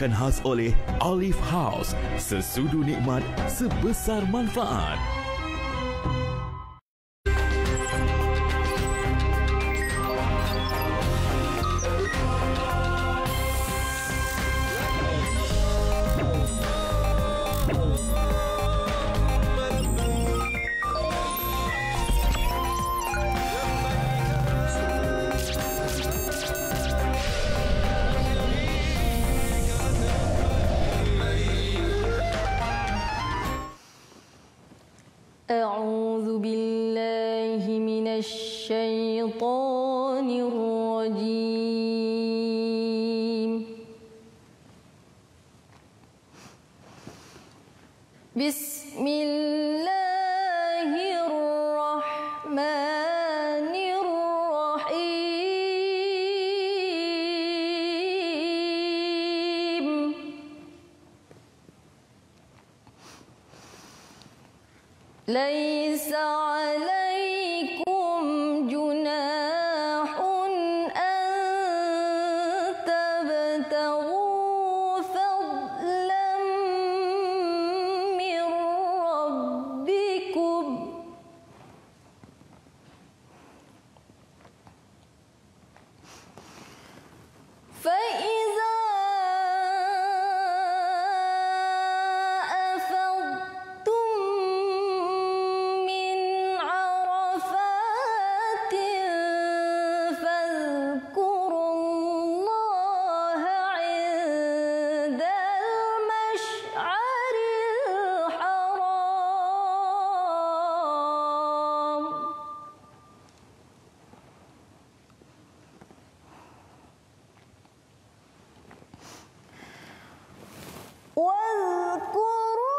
dibawakan khas oleh Olive House. Sesudu nikmat, sebesar manfaat. أعوذ بالله من الشيطان الرجيم. بسم الله الرحمن الرحيم. ليس عليكم جناح أن تبتغوا فضلا من ربكم فإذا واذكروه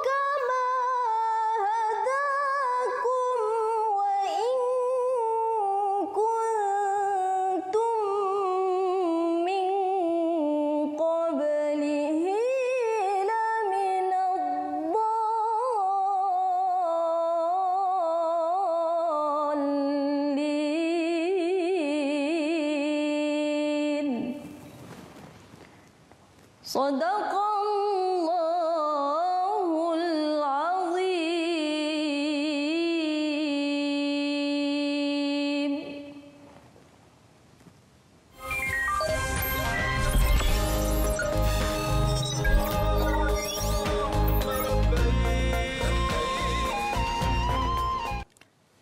كما هداكم وإن كنتم من قبله لمن الضالين. صدق الله العظيم.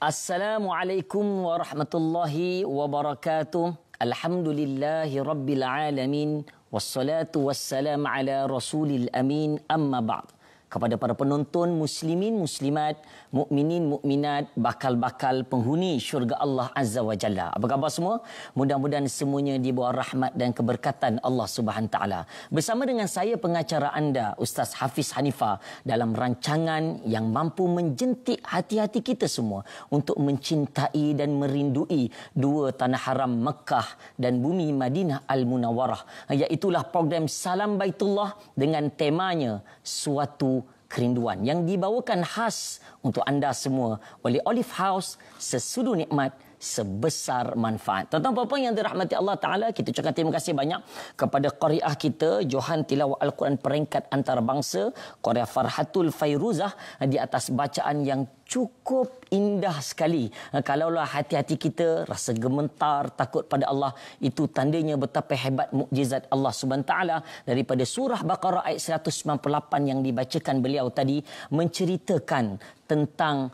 Assalamualaikum warahmatullahi wabarakatuh. Alhamdulillahi rabbil alamin. Wassalatu wassalam ala rasulil amin, amma ba'd. Kepada para penonton muslimin, muslimat, mukminin, mukminat, bakal-bakal penghuni syurga Allah Azza wa Jalla. Apa khabar semua? Mudah-mudahan semuanya di bawah rahmat dan keberkatan Allah Subhanahu Taala. Bersama dengan saya pengacara anda, Ustaz Hafiz Hanifah, dalam rancangan yang mampu menjentik hati-hati kita semua untuk mencintai dan merindui dua tanah haram Mekah dan bumi Madinah Al-Munawwarah. Iaitulah program Salam Baitullah dengan temanya Suatu Kerinduan yang dibawakan khas untuk anda semua oleh Olive House, sesudu nikmat, sebesar manfaat. Tuan-tuan puan-puan yang dirahmati Allah Ta'ala, kita ucapkan terima kasih banyak kepada qariah kita, Johan Tilawah Al-Quran peringkat antarabangsa, Qariah Farhatul Fairuzah, di atas bacaan yang cukup indah sekali. Kalaulah hati-hati kita rasa gemetar, takut pada Allah, itu tandanya betapa hebat mukjizat Allah Subhanahu Taala. Daripada surah Baqarah ayat 198 yang dibacakan beliau tadi, menceritakan tentang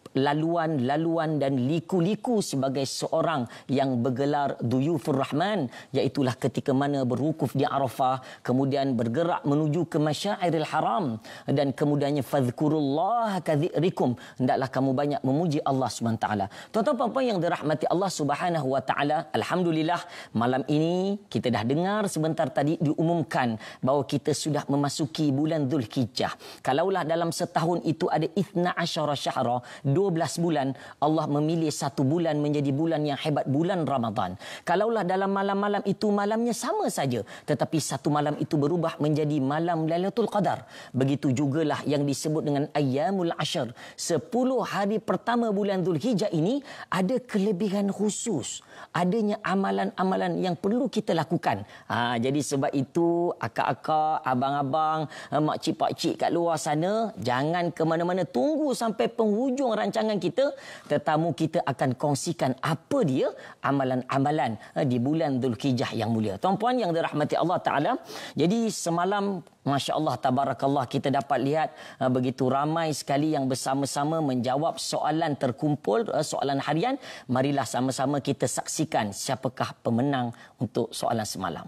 laluan-laluan dan liku-liku sebagai seorang yang bergelar Duyufur Rahman, iaitulah ketika mana berwukuf di Arafah, kemudian bergerak menuju ke Masyairil Haram, dan kemudiannya fadhkurullaha kadzikrikum, hendaklah kamu banyak memuji Allah Subhanahu taala. Tuan-tuan puan-puan yang dirahmati Allah Subhanahu wa taala, alhamdulillah malam ini kita dah dengar sebentar tadi diumumkan bahawa kita sudah memasuki bulan Zulhijjah. Kalaulah dalam setahun itu ada 12 syahra, 12 bulan, Allah memilih satu bulan menjadi bulan yang hebat, bulan Ramadan. Kalaulah dalam malam-malam itu malamnya sama saja, tetapi satu malam itu berubah menjadi malam Lailatul Qadar. Begitu jugalah yang disebut dengan Ayyamul Ashr. 10 hari pertama bulan Zulhijjah ini ada kelebihan khusus. Adanya amalan-amalan yang perlu kita lakukan. Jadi sebab itu akak-akak, abang-abang, makcik-pakcik kat luar sana, jangan ke mana-mana, tunggu sampai penghujung rancangan kita. Tetamu kita akan kongsikan apa dia amalan-amalan di bulan Zulhijjah yang mulia. Tuan-puan yang dirahmati Allah Ta'ala, jadi semalam Masya Allah, tabarakallah, kita dapat lihat begitu ramai sekali yang bersama-sama menjawab soalan terkumpul, soalan harian. Marilah sama-sama kita saksikan siapakah pemenang untuk soalan semalam.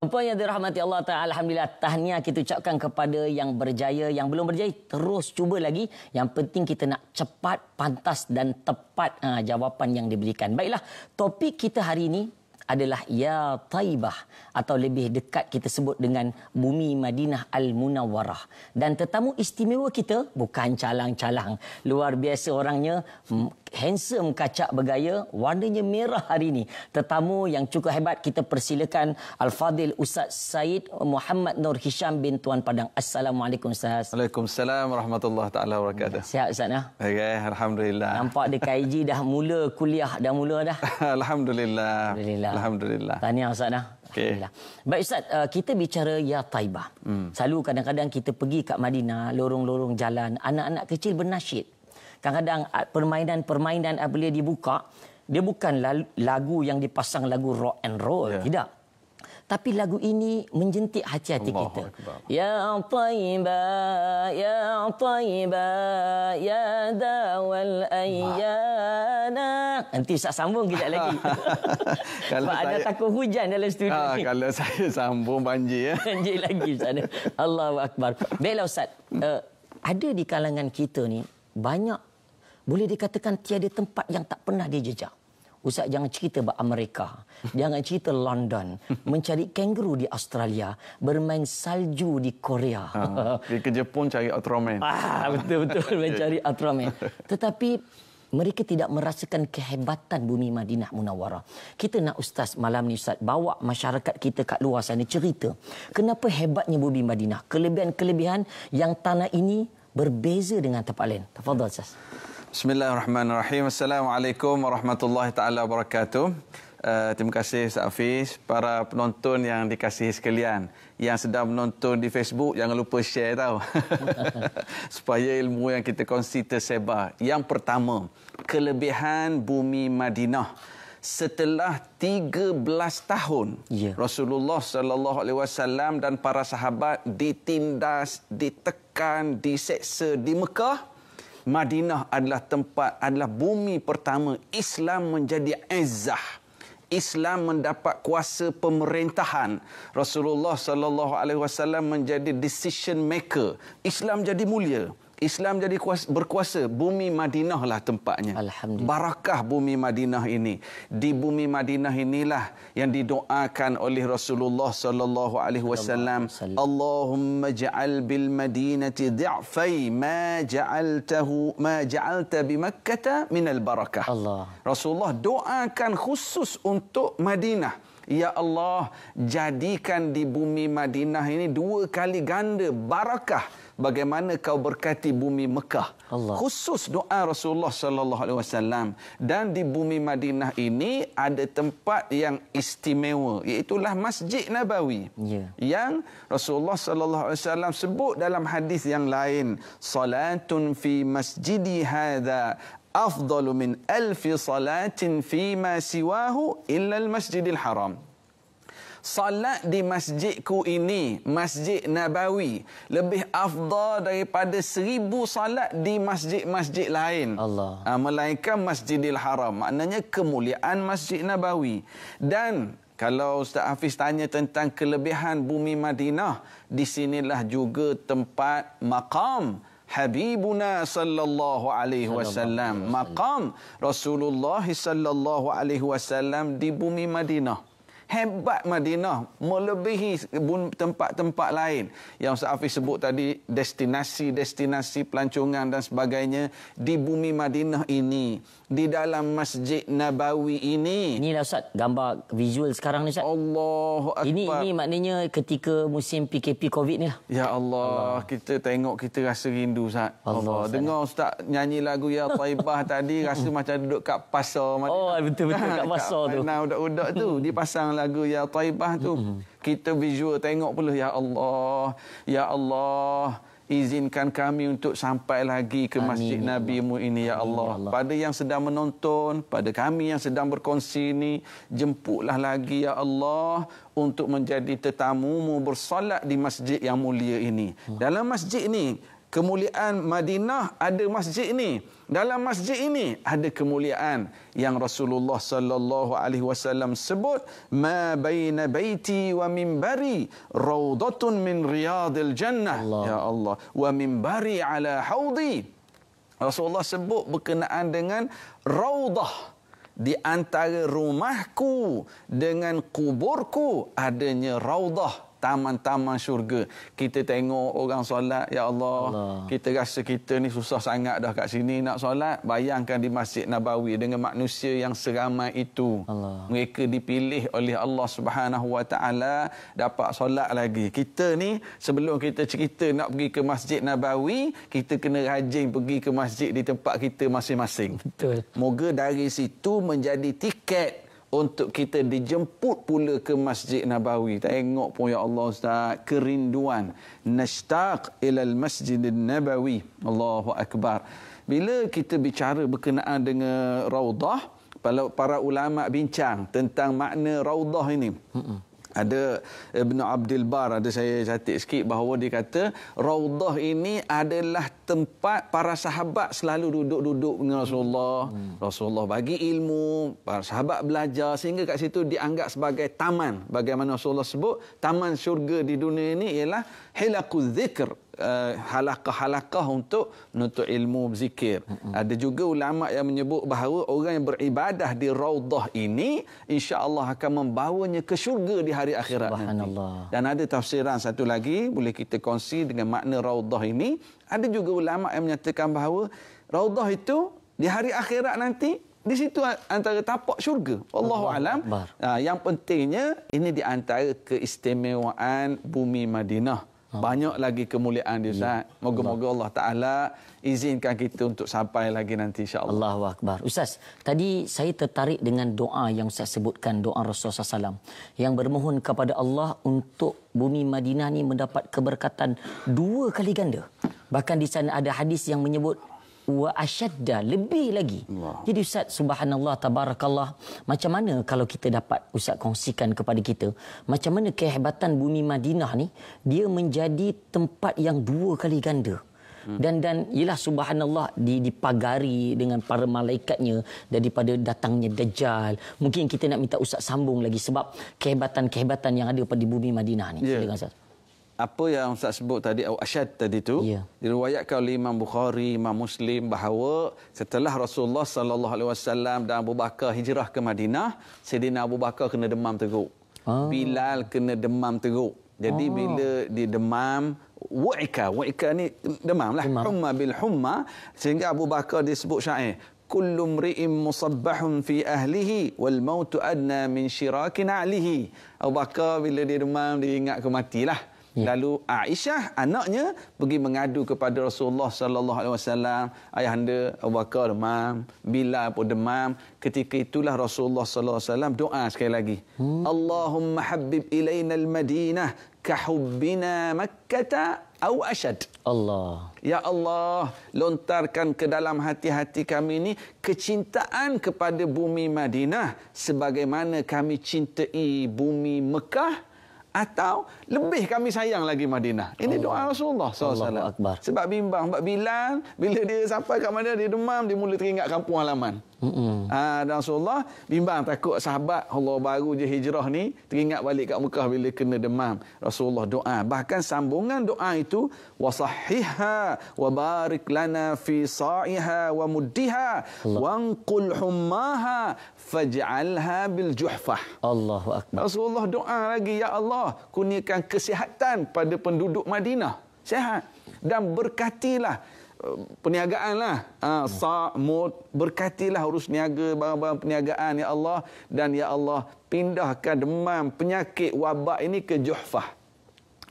Apa yang dirahmati Allah Ta'ala, alhamdulillah, tahniah kita ucapkan kepada yang berjaya. Yang belum berjaya, terus cuba lagi. Yang penting kita nak cepat, pantas dan tepat jawapan yang diberikan. Baiklah, topik kita hari ini adalah Ya Taibah, atau lebih dekat kita sebut dengan Bumi Madinah Al-Munawwarah. Dan tetamu istimewa kita bukan calang-calang. Luar biasa orangnya, handsome, kacak bergaya, warnanya merah hari ini. Tetamu yang cukup hebat, kita persilakan Al-Fadil Ustaz Said Muhammad Nur Hisham bin Tuan Padang. Assalamualaikum Ustaz. Waalaikumsalam warahmatullahi taala wabarakatuh. Sihat Ustaz ya? Okay, alhamdulillah. Nampak di KIG dah mula kuliah, dah mula dah. Alhamdulillah. Alhamdulillah. Tahniah Ustaz dah. Okay. Baik Ustaz, kita bicara Ya Taibah. Selalu kadang-kadang kita pergi kat Madinah, lorong-lorong jalan, anak-anak kecil bernasyid. Kadang-kadang permainan apabila dibuka, dia bukan lagu yang dipasang lagu rock and roll, tidak. Tapi lagu ini menjentik hati-hati kita. Akbar. Ya Taibah, Ya Taibah, Ya Dawal Ayyana. Nanti saya sambung kejap lagi. Sebab ada takut hujan dalam studio ni. Kalau saya sambung banjir. Banjir lagi Ustaz. Allahu Akbar. Baiklah Ustaz, ada di kalangan kita ni banyak, boleh dikatakan tiada tempat yang tak pernah dijejak. Ustaz jangan cerita about Amerika, jangan cerita London, mencari kangaroo di Australia, bermain salju di Korea. Pergi ke Jepun cari Ultraman. Betul-betul mencari Ultraman. Tetapi mereka tidak merasakan kehebatan Bumi Madinah Munawwarah. Kita nak Ustaz malam ni Ustaz bawa masyarakat kita kat luar sana cerita kenapa hebatnya Bumi Madinah, kelebihan-kelebihan yang tanah ini berbeza dengan tempat lain. Tafadhal Ustaz. Bismillahirrahmanirrahim. Assalamualaikum warahmatullahi taala wabarakatuh. Terima kasih Ustaz Hafiz, para penonton yang dikasihi sekalian. Yang sedang menonton di Facebook, jangan lupa share tahu. Supaya ilmu yang kita kongsi tersebar. Yang pertama, kelebihan Bumi Madinah. Setelah 13 tahun, Rasulullah sallallahu alaihi wasallam dan para sahabat ditindas, ditekan, diseksa di Mekah, Madinah adalah bumi pertama Islam menjadi izzah. Islam mendapat kuasa pemerintahan. Rasulullah sallallahu alaihi wasallam menjadi decision maker. Islam jadi mulia. Islam jadi berkuasa. Bumi Madinah lah tempatnya. Alhamdulillah. Barakah Bumi Madinah ini. Di Bumi Madinah inilah yang didoakan oleh Rasulullah sallallahu alaihi wasallam. Allahumma ja'al bil Madinati dhi'fai ma ja'alta bi Makkah min al barakah. Allah. Rasulullah doakan khusus untuk Madinah. Ya Allah, jadikan di Bumi Madinah ini 2 kali ganda barakah bagaimana kau berkati bumi Mekah. Allah. Khusus doa Rasulullah sallallahu alaihi wasallam. Dan di Bumi Madinah ini ada tempat yang istimewa, iaitu Masjid Nabawi. Yang Rasulullah sallallahu alaihi wasallam sebut dalam hadis yang lain, salatun fi masjidi hadza afdalu min 1000 salatin fima siwahu illa al-masjidil haram. Salat di masjidku ini, Masjid Nabawi, lebih afdal daripada 1000 salat di masjid-masjid lain. Allah. Melainkan Masjidil Haram. Maknanya kemuliaan Masjid Nabawi. Dan kalau Ustaz Hafiz tanya tentang kelebihan bumi Madinah, di sinilah juga tempat maqam Habibuna sallallahu alaihi wasallam, maqam Rasulullah sallallahu alaihi wasallam di bumi Madinah. Hebat Madinah melebihi tempat-tempat lain yang Ustaz Hafiz sebut tadi, destinasi-destinasi pelancongan dan sebagainya di bumi Madinah ini, di dalam Masjid Nabawi ini. Inilah Ustaz gambar visual sekarang ni Ustaz. Allahu Akbar. Ini maknanya ketika musim PKP COVID ni lah. Ya Allah, kita tengok kita rasa rindu Ustaz. Allah. Dengar Ustaz nyanyi lagu Ya Taibah tadi rasa macam duduk kat pasar Madinah. Oh betul-betul kat pasar tu. Nah, budak-budak tu dipasang lagu Ya Taibah tu. Kita visual tengok pula, ya Allah, ya Allah, izinkan kami untuk sampai lagi ke Masjid Nabi-Mu ini, ya Allah. Pada yang sedang menonton, pada kami yang sedang berkongsi ini, jemputlah lagi, ya Allah, untuk menjadi tetamu-Mu bersolat di masjid yang mulia ini. Dalam masjid ini, kemuliaan Madinah ada masjid ini. Dalam masjid ini ada kemuliaan yang Rasulullah sallallahu alaihi wasallam sebut, ma baina baiti wa minbari raudatun min riyadil jannah. Allah. Ya Allah, wa minbari ala haudi. Rasulullah sebut berkenaan dengan raudah, di antara rumahku dengan kuburku adanya raudah, taman-taman syurga. Kita tengok orang solat, ya Allah, kita rasa kita ni susah sangat dah kat sini nak solat. Bayangkan di Masjid Nabawi dengan manusia yang seramai itu. Mereka dipilih oleh Allah Subhanahu Wa Taala dapat solat lagi. Kita ni sebelum kita cerita nak pergi ke Masjid Nabawi, kita kena rajin pergi ke masjid di tempat kita masing-masing. Betul. Moga dari situ menjadi tiket untuk kita dijemput pula ke Masjid Nabawi. Tengok pun, ya Allah Ustaz, kerinduan. Nashtaq ilal Masjidin Nabawi. Allahu Akbar. Bila kita bicara berkenaan dengan raudah, para ulama bincang tentang makna raudah ini. Ada Ibn Abdul Bar, ada saya catat sikit bahawa dia kata raudah ini adalah tempat para sahabat selalu duduk-duduk dengan Rasulullah. Rasulullah bagi ilmu, para sahabat belajar, sehingga kat situ dianggap sebagai taman. Bagaimana Rasulullah sebut, taman syurga di dunia ini ialah hilaquz zikr, halaqah-halaqah untuk menuntut ilmu, berzikir. Ada juga ulama yang menyebut bahawa orang yang beribadah di raudah ini insya-Allah akan membawanya ke syurga di hari akhirat nanti. Dan ada tafsiran satu lagi boleh kita kongsi dengan makna raudah ini. Ada juga ulama yang menyatakan bahawa raudah itu di hari akhirat nanti di situ antara tapak syurga. Wallahu alam. Yang pentingnya ini di antara keistimewaan bumi Madinah. Banyak lagi kemuliaan dia, Ustaz. Moga-moga Allah Ta'ala izinkan kita untuk sampai lagi nanti, insya-Allah. Allahu Akbar. Ustaz, tadi saya tertarik dengan doa yang Ustaz sebutkan, doa Rasulullah SAW, yang bermohon kepada Allah untuk bumi Madinah ni mendapat keberkatan 2 kali ganda. Bahkan di sana ada hadis yang menyebut wa asyadda, lebih lagi. Allah. Jadi Ustaz, subhanallah, tabarakallah, macam mana kalau kita dapat Ustaz kongsikan kepada kita macam mana kehebatan bumi Madinah ni, dia menjadi tempat yang 2 kali ganda. Dan ialah subhanallah dipagari dengan para malaikatnya daripada datangnya Dajjal. Mungkin kita nak minta Ustaz sambung lagi sebab kehebatan-kehebatan yang ada pada bumi Madinah ni. Silakan Ustaz. Apa yang Ustaz sebut tadi, asyad tadi tu, diriwayatkan oleh Imam Bukhari, Imam Muslim bahawa setelah Rasulullah sallallahu alaihi wasallam dan Abu Bakar hijrah ke Madinah, Sayyidina Abu Bakar kena demam teruk. Bilal kena demam teruk. Jadi bila dia demam, wa'ika ni demam lah, humma bil humma, sehingga Abu Bakar disebut syair, kullu mri'in musabbahun fi ahlihi wal mautu adna min syirakin alihi. Abu Bakar bila dia demam, dia ingat kematilah. Lalu Aisyah anaknya pergi mengadu kepada Rasulullah sallallahu alaihi wasallam, ayahanda Abu Bakar demam, Bilal pun demam. Ketika itulah Rasulullah sallallahu alaihi wasallam doa sekali lagi, Allahumma habbib ilaina al-Madinah ka hubbina Makkah au asyad. Allah. Ya Allah, lontarkan ke dalam hati-hati kami ini kecintaan kepada bumi Madinah sebagaimana kami cintai bumi Mekah, atau lebih kami sayang lagi Madinah. Ini doa Rasulullah SAW. Sebab bimbang, Mbak Bilal, bila dia sampai kat mana, dia demam, dia mula teringat kampung halaman. Dan Rasulullah bimbang, takut sahabat Allah baru je hijrah ni teringat balik kat Mekah bila kena demam. Rasulullah doa. Bahkan sambungan doa itu, wasahhiha wa barik lana fi sa'iha wa muddiha wanqul hummaha faj'alha bil juhfah. Allahu akbar. Rasulullah doa lagi, ya Allah, kurniakan kesihatan pada penduduk Madinah. Sihat. Dan berkatilah perniagaanlah. Mud, berkatilah urus niaga, barang-barang perniagaan, ya Allah. Dan ya Allah, pindahkan demam, penyakit, wabak ini ke Juhfah.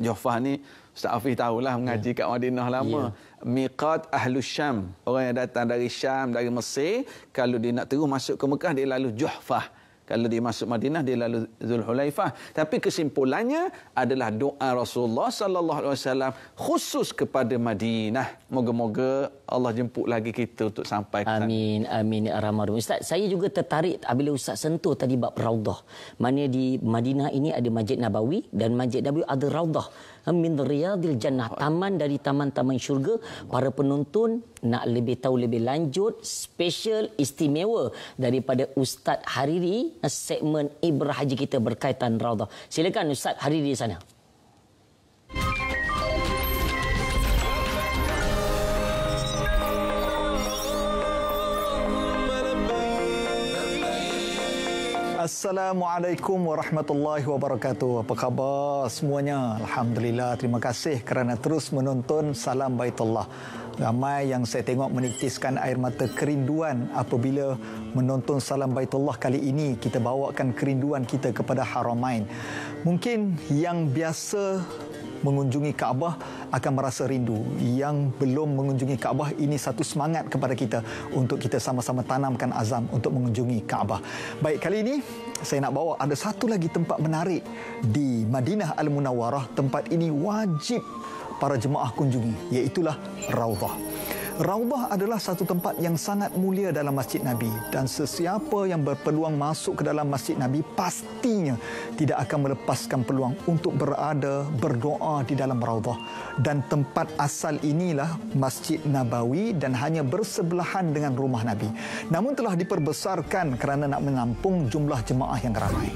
Juhfah ni, Ustaz Hafiz tahulah, mengaji kat Madinah lama. Miqat Ahlus Syam. Orang yang datang dari Syam, dari Mesir, kalau dia nak terus masuk ke Mekah, dia lalu Juhfah. Kalau dia masuk Madinah, dia lalu Zulhulaifah. Tapi kesimpulannya adalah doa Rasulullah sallallahu alaihi wasallam khusus kepada Madinah. Moga-moga Allah jemput lagi kita untuk sampai ke sana. Amin, amin ya arhamar rahimin. Ustaz, saya juga tertarik bila Ustaz sentuh tadi bab Raudah. Mana di Madinah ini ada Masjid Nabawi, dan Masjid Nabawi ada Raudah min riyadil jannah, taman dari taman-taman syurga. Para penonton nak lebih tahu lebih lanjut, special istimewa daripada Ustaz Hariri, segmen Ibrah Haji kita berkaitan Raudah. Silakan Ustaz Hariri di sana. Assalamualaikum warahmatullahi wabarakatuh. Apa khabar semuanya? Alhamdulillah, terima kasih kerana terus menonton Salam Baitullah. Ramai yang saya tengok menitiskan air mata kerinduan apabila menonton Salam Baitullah kali ini. Kita bawakan kerinduan kita kepada Haramain. Mungkin yang biasa mengunjungi Kaabah akan merasa rindu. Yang belum mengunjungi Kaabah, ini satu semangat kepada kita untuk kita sama-sama tanamkan azam untuk mengunjungi Kaabah. Baik, kali ini saya nak bawa ada satu lagi tempat menarik di Madinah Al-Munawwarah. Tempat ini wajib para jemaah kunjungi, iaitulah Raudah. Raudah adalah satu tempat yang sangat mulia dalam Masjid Nabi, dan sesiapa yang berpeluang masuk ke dalam Masjid Nabi pastinya tidak akan melepaskan peluang untuk berada, berdoa di dalam Raudah. Dan tempat asal inilah Masjid Nabawi dan hanya bersebelahan dengan rumah Nabi. Namun telah diperbesarkan kerana nak menampung jumlah jemaah yang ramai.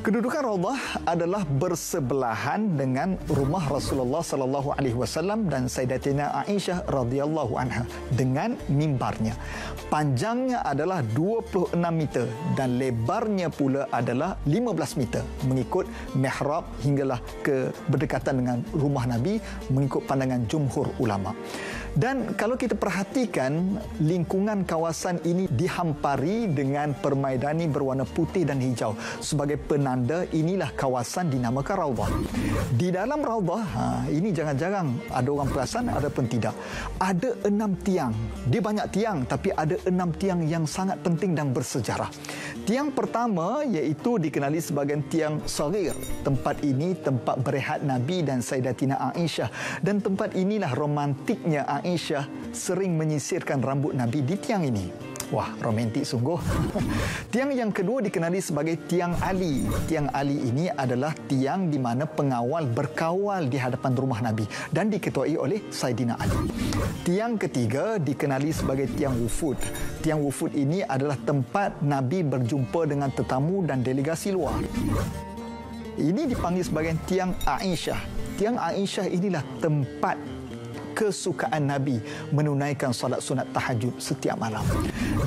Kedudukan Raudah adalah bersebelahan dengan rumah Rasulullah sallallahu alaihi wasallam dan Sayyidatina Aisyah radhiyallahu anha dengan mimbarnya. Panjangnya adalah 26 meter dan lebarnya pula adalah 15 meter mengikut mihrab hinggalah ke berdekatan dengan rumah Nabi mengikut pandangan jumhur ulama. Dan kalau kita perhatikan, lingkungan kawasan ini dihampari dengan permaidani berwarna putih dan hijau. Sebagai penanda inilah kawasan dinamakan Raudah. Di dalam Raudah, ini jarang-jarang ada orang perasan, ada pun tidak. Ada 6 tiang. Dia banyak tiang, tapi ada 6 tiang yang sangat penting dan bersejarah. Tiang pertama iaitu dikenali sebagai tiang Saghir. Tempat ini tempat berehat Nabi dan Sayyidatina Aisyah. Dan tempat inilah romantiknya Aisyah sering menyisirkan rambut Nabi di tiang ini. Wah, romantik sungguh. Tiang yang kedua dikenali sebagai tiang Ali. Tiang Ali ini adalah tiang di mana pengawal berkawal di hadapan rumah Nabi dan diketuai oleh Saidina Ali. Tiang ketiga dikenali sebagai tiang wufud. Tiang wufud ini adalah tempat Nabi berjumpa dengan tetamu dan delegasi luar. Ini dipanggil sebagai tiang Aisyah. Tiang Aisyah inilah tempat kesukaan Nabi menunaikan solat sunat tahajud setiap malam.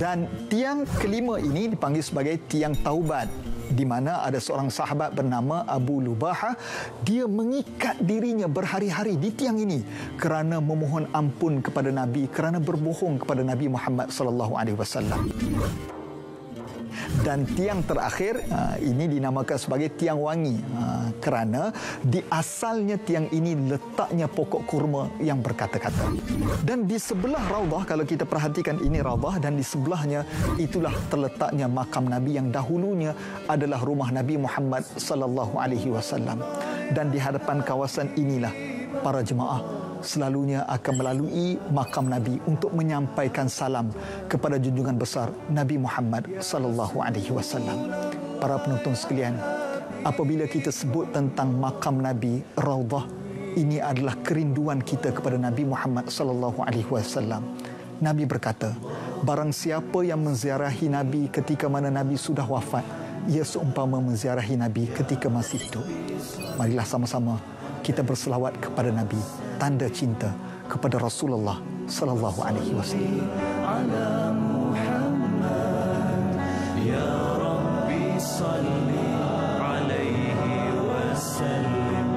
Dan tiang kelima ini dipanggil sebagai tiang taubat, di mana ada seorang sahabat bernama Abu Lubahah. Dia mengikat dirinya berhari-hari di tiang ini kerana memohon ampun kepada Nabi, kerana berbohong kepada Nabi Muhammad sallallahu alaihi wasallam. Dan tiang terakhir ini dinamakan sebagai tiang wangi kerana di asalnya tiang ini letaknya pokok kurma yang berkata-kata. Dan di sebelah Raudah, kalau kita perhatikan ini Raudah, dan di sebelahnya itulah terletaknya makam Nabi yang dahulunya adalah rumah Nabi Muhammad sallallahu alaihi wasallam. Dan di hadapan kawasan inilah para jemaah selalunya akan melalui makam Nabi untuk menyampaikan salam kepada junjungan besar Nabi Muhammad sallallahu alaihi wasallam. Para penonton sekalian, apabila kita sebut tentang makam Nabi, Raudhah, ini adalah kerinduan kita kepada Nabi Muhammad sallallahu alaihi wasallam. Nabi berkata, barang siapa yang menziarahi Nabi ketika mana Nabi sudah wafat, ia seumpama menziarahi Nabi ketika masih hidup. Marilah sama-sama kita berselawat kepada Nabi, tanda cinta kepada Rasulullah sallallahu alaihi wasallam. Ala Muhammad ya Rabbi salli alaihi wasallam.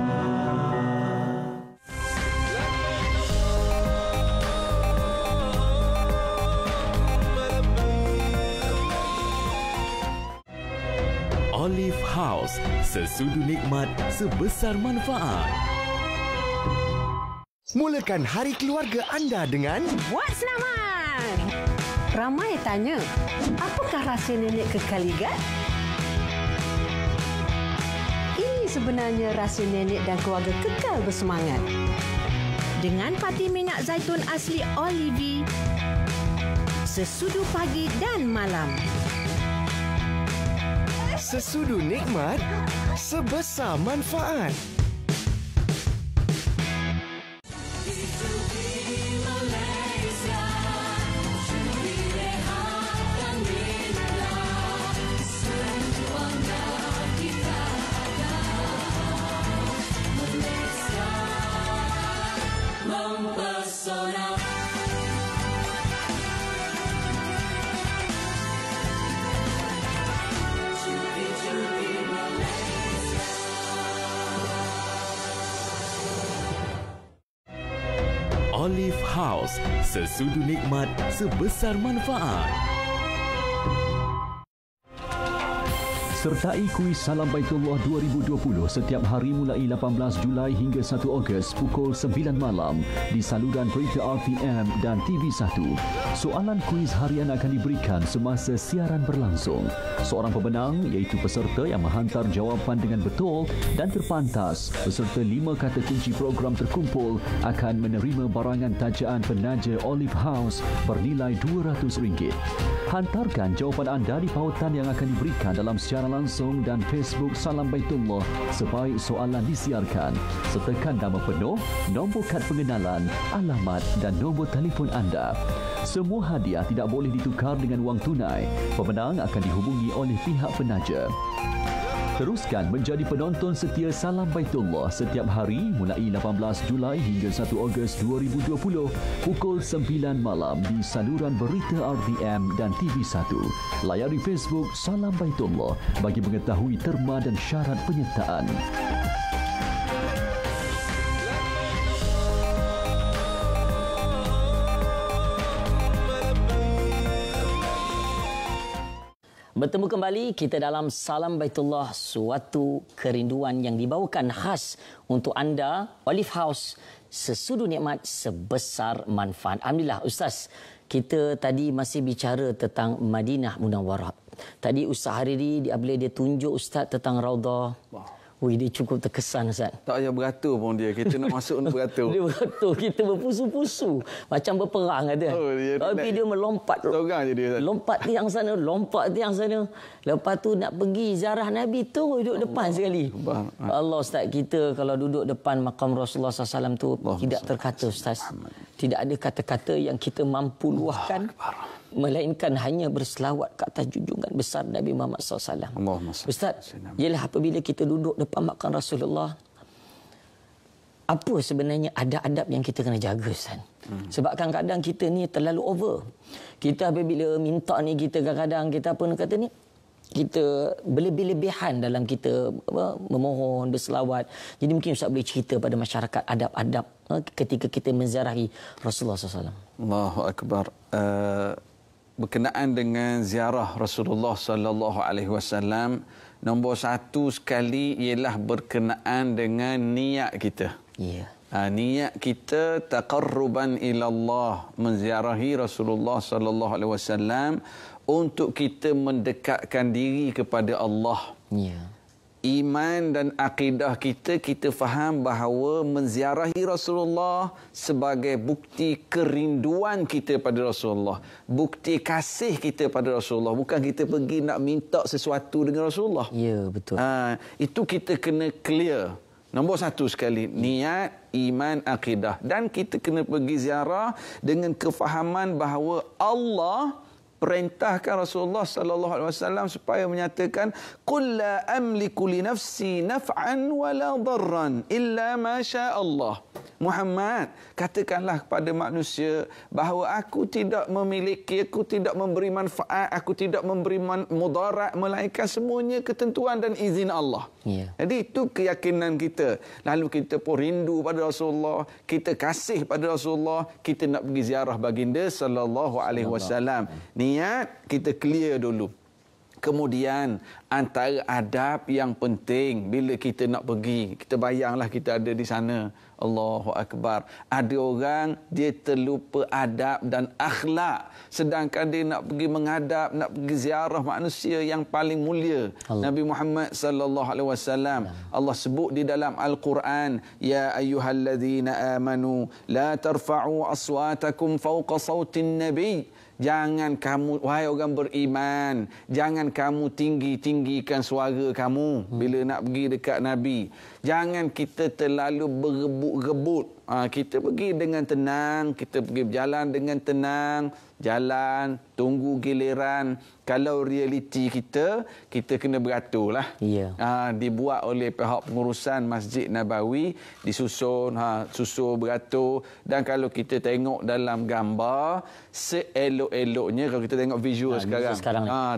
Olive House, sesudu nikmat sebesar manfaat. Mulakan hari keluarga anda dengan buat senaman. Ramai tanya, apakah rahsia nenek kekal ligat? Ini sebenarnya rahsia nenek dan keluarga kekal bersemangat. Dengan pati minyak zaitun asli Olive, sesudu pagi dan malam. sesudu nikmat sebesar manfaat. Olive House, sesudu nikmat sebesar manfaat. Sertai kuis Salam Baitullah 2020 setiap hari mulai 18 Julai hingga 1 Ogos pukul 9 malam di saluran berita RTM dan TV1. Soalan kuis harian akan diberikan semasa siaran berlangsung. Seorang pemenang iaitu peserta yang menghantar jawapan dengan betul dan terpantas beserta 5 kata kunci program terkumpul akan menerima barangan tajaan penaja Olive House bernilai RM200. Hantarkan jawapan anda di pautan yang akan diberikan dalam siaran langsung dan Facebook Salam Baitullah sebaik soalan disiarkan. Sertakan nama penuh, nombor kad pengenalan, alamat dan nombor telefon anda. Semua hadiah tidak boleh ditukar dengan wang tunai. Pemenang akan dihubungi oleh pihak penaja. Teruskan menjadi penonton setia Salam Baitullah setiap hari mulai 18 Julai hingga 1 Ogos 2020 pukul 9 malam di saluran berita RTM dan TV1. Layari Facebook Salam Baitullah bagi mengetahui terma dan syarat penyertaan. Bertemu kembali kita dalam Salam Baitullah, suatu kerinduan yang dibawakan khas untuk anda, Olive House, sesudu nikmat sebesar manfaat. Alhamdulillah, Ustaz, kita tadi masih bicara tentang Madinah Munawwarah. Tadi Ustaz Hariri, bila dia tunjuk Ustaz tentang Raudhah, wih, dia cukup terkesan, Ustaz. Tak payah beratur pun dia. Kita nak masuk nak beratur. Dia beratur. Kita berpusu-pusu. Macam berperang kata. Oh, tapi dia melompat. Seorang je dia, Ustaz. Lompat tiang sana, lompat tiang sana. Lepas tu nak pergi ziarah Nabi, tu duduk depan sekali. Allah, Ustaz, kita kalau duduk depan makam Rasulullah SAW tu tidak terkata, Ustaz. Tidak ada kata-kata yang kita mampu luahkan. Melainkan hanya berselawat ke atas junjungan besar Nabi Muhammad SAW. Ustaz, ialah apabila kita duduk depan makam Rasulullah, apa sebenarnya adab-adab yang kita kena jaga, Ustaz? Sebab kadang-kadang kita ni terlalu over. Kita apabila minta ni, kita kadang-kadang kita apa nak kata ni, kita berlebih-lebihan dalam kita memohon, berselawat. Jadi mungkin Ustaz boleh cerita pada masyarakat adab-adab ketika kita menziarahi Rasulullah SAW. Allahu Akbar. Berkenaan dengan ziarah Rasulullah sallallahu alaihi wasallam, nombor satu sekali ialah berkenaan dengan niat kita. Ya. Niat kita taqarruban ila Allah, menziarahi Rasulullah sallallahu alaihi wasallam untuk kita mendekatkan diri kepada Allah. Ya. iman dan akidah kita faham bahawa menziarahi Rasulullah sebagai bukti kerinduan kita pada Rasulullah, bukti kasih kita pada Rasulullah, bukan kita pergi nak minta sesuatu dengan Rasulullah. Ya, betul. Itu kita kena clear. Nombor satu sekali, niat, iman, akidah. Dan kita kena pergi ziarah dengan kefahaman bahawa Allah perintahkan Rasulullah sallallahu alaihi wasallam supaya menyatakan qul la amliku li nafsi naf'an wala darran illa ma syaa Allah. Muhammad, katakanlah kepada manusia bahawa aku tidak memiliki, aku tidak memberi manfaat, aku tidak memberi mudarat, melainkan semuanya ketentuan dan izin Allah. Ya. Jadi itu keyakinan kita. Lalu kita pun rindu pada Rasulullah, kita kasih pada Rasulullah, kita nak pergi ziarah baginda sallallahu alaihi wasallam. Niat kita clear dulu. Kemudian antara adab yang penting bila kita nak pergi, kita bayanglah kita ada di sana. Allahu Akbar. Ada orang dia terlupa adab dan akhlak, sedangkan dia nak pergi menghadap, nak pergi ziarah manusia yang paling mulia, Nabi Muhammad sallallahu alaihi wasallam. Allah sebut di dalam Al-Quran, ya ayyuhallazina amanu la tarfa'u aswatakum fawqa sautin nabi. Jangan kamu, wahai orang beriman, jangan kamu tinggi-tinggikan suara kamu bila nak pergi dekat Nabi. Jangan kita terlalu berebut-rebut. Kita pergi dengan tenang, kita pergi berjalan dengan tenang, jalan, tunggu giliran. Kalau realiti kita kena beraturlah. Ya. Dibuat oleh pihak pengurusan Masjid Nabawi, disusun, susun beratur. Dan kalau kita tengok dalam gambar, seelok-eloknya, kalau kita tengok visual sekarang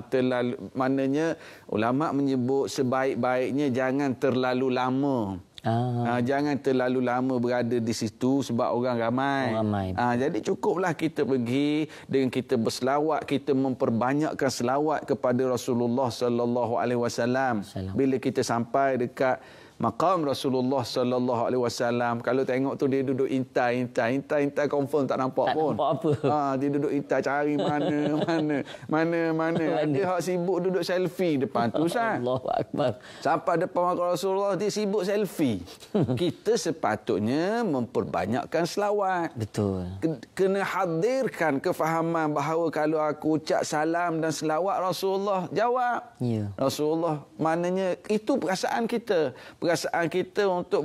terlalu, maknanya ulama menyebut sebaik-baiknya jangan terlalu lama. Jangan terlalu lama berada di situ sebab orang ramai. Jadi cukuplah kita pergi dengan kita berselawat, kita memperbanyakkan selawat kepada Rasulullah sallallahu alaihi wasallam. Bila kita sampai dekat maqam Rasulullah sallallahu alaihi wasallam, kalau tengok tu dia duduk intai confirm tak nampak pun. Tak nampak apa. Dia duduk intai cari mana. Dia hak sibuk duduk selfie depan tu Ustaz. Allahu Akbar. Sampai depan maqam Rasulullah dia sibuk selfie. Kita sepatutnya memperbanyakkan selawat. Betul. Kena hadirkan kefahaman bahawa kalau aku ucap salam dan selawat Rasulullah jawab. Ya. Rasulullah, maknanya itu perasaan kita untuk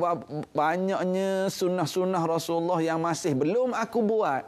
banyaknya sunnah-sunnah Rasulullah yang masih belum aku buat.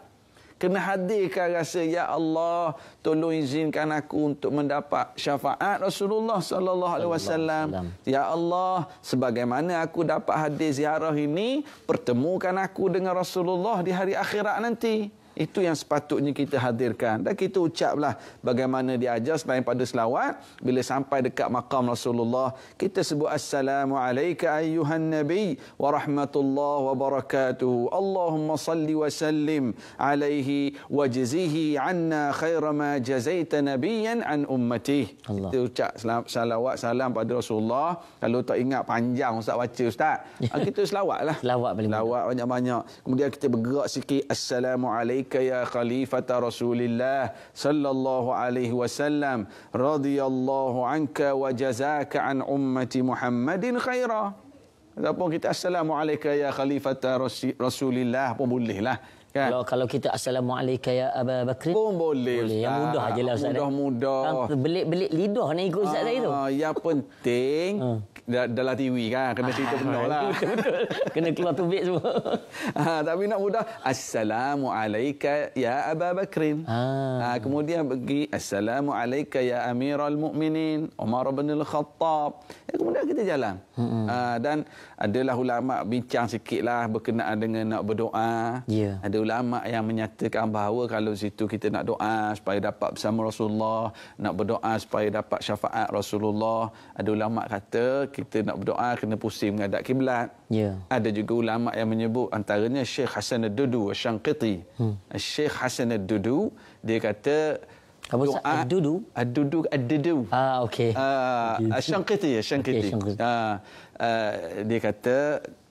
Kena hadirkan rasa, ya Allah, tolong izinkan aku untuk mendapat syafaat Rasulullah sallallahu alaihi wasallam. Ya Allah, sebagaimana aku dapat hadir ziarah ini, pertemukan aku dengan Rasulullah di hari akhirat nanti. Itu yang sepatutnya kita hadirkan. Dan kita ucaplah bagaimana diajar selain pada selawat. Bila sampai dekat maqam Rasulullah, kita sebut Assalamu alayka ayyuhan nabi wa rahmatullahi wa barakatuh. Allahumma salli wa sallim alaihi wa jazihi anna khaira ma jazaita nabiyan an ummati. Kita ucap salawat salam pada Rasulullah. Kalau tak ingat panjang Ustaz baca Ustaz. Kita selawatlah. Selawat banyak-banyak. Kemudian kita bergerak sikit. Assalamu alayka ya khalifata Rasulillah sallallahu alaihi wasallam radhiyallahu anka wa jazaka an ummati Muhammadin khaira. Ataupun kita assalamu alayka ya khalifata Rasulillah pun bolehlah. Kan? Kalau kita assalamualaikum ya Abu Bakrin pun boleh. Yang mudah ajalah Ustaz. Mudah. Belik lidah nak ikut Ustaz tadi tu. Yang penting dalam TV kan kena cerita benar lah. Betul. Kena keluar tubik semua. Tapi nak mudah assalamualaikum ya Abu Bakrin. Kemudian pergi assalamualaikum ya Amirul Mukminin Umar bin Al-Khattab. Kemudian kita jalan. Dan adalah ulama bincang sikitlah berkenaan dengan nak berdoa. Ya. Ada ulama yang menyatakan bahawa kalau situ kita nak doa supaya dapat bersama Rasulullah, nak berdoa supaya dapat syafaat Rasulullah. Ada ulama kata kita nak berdoa kena pusing menghadap kiblat. Ya. Ada juga ulama yang menyebut, antaranya Syekh Hasan Ad-Dudu Asy-Syangqiti. Syekh Hasan Ad-Dudu dia kata doa Ad-Dudu. Okey. Asy-Syangqiti. Dia kata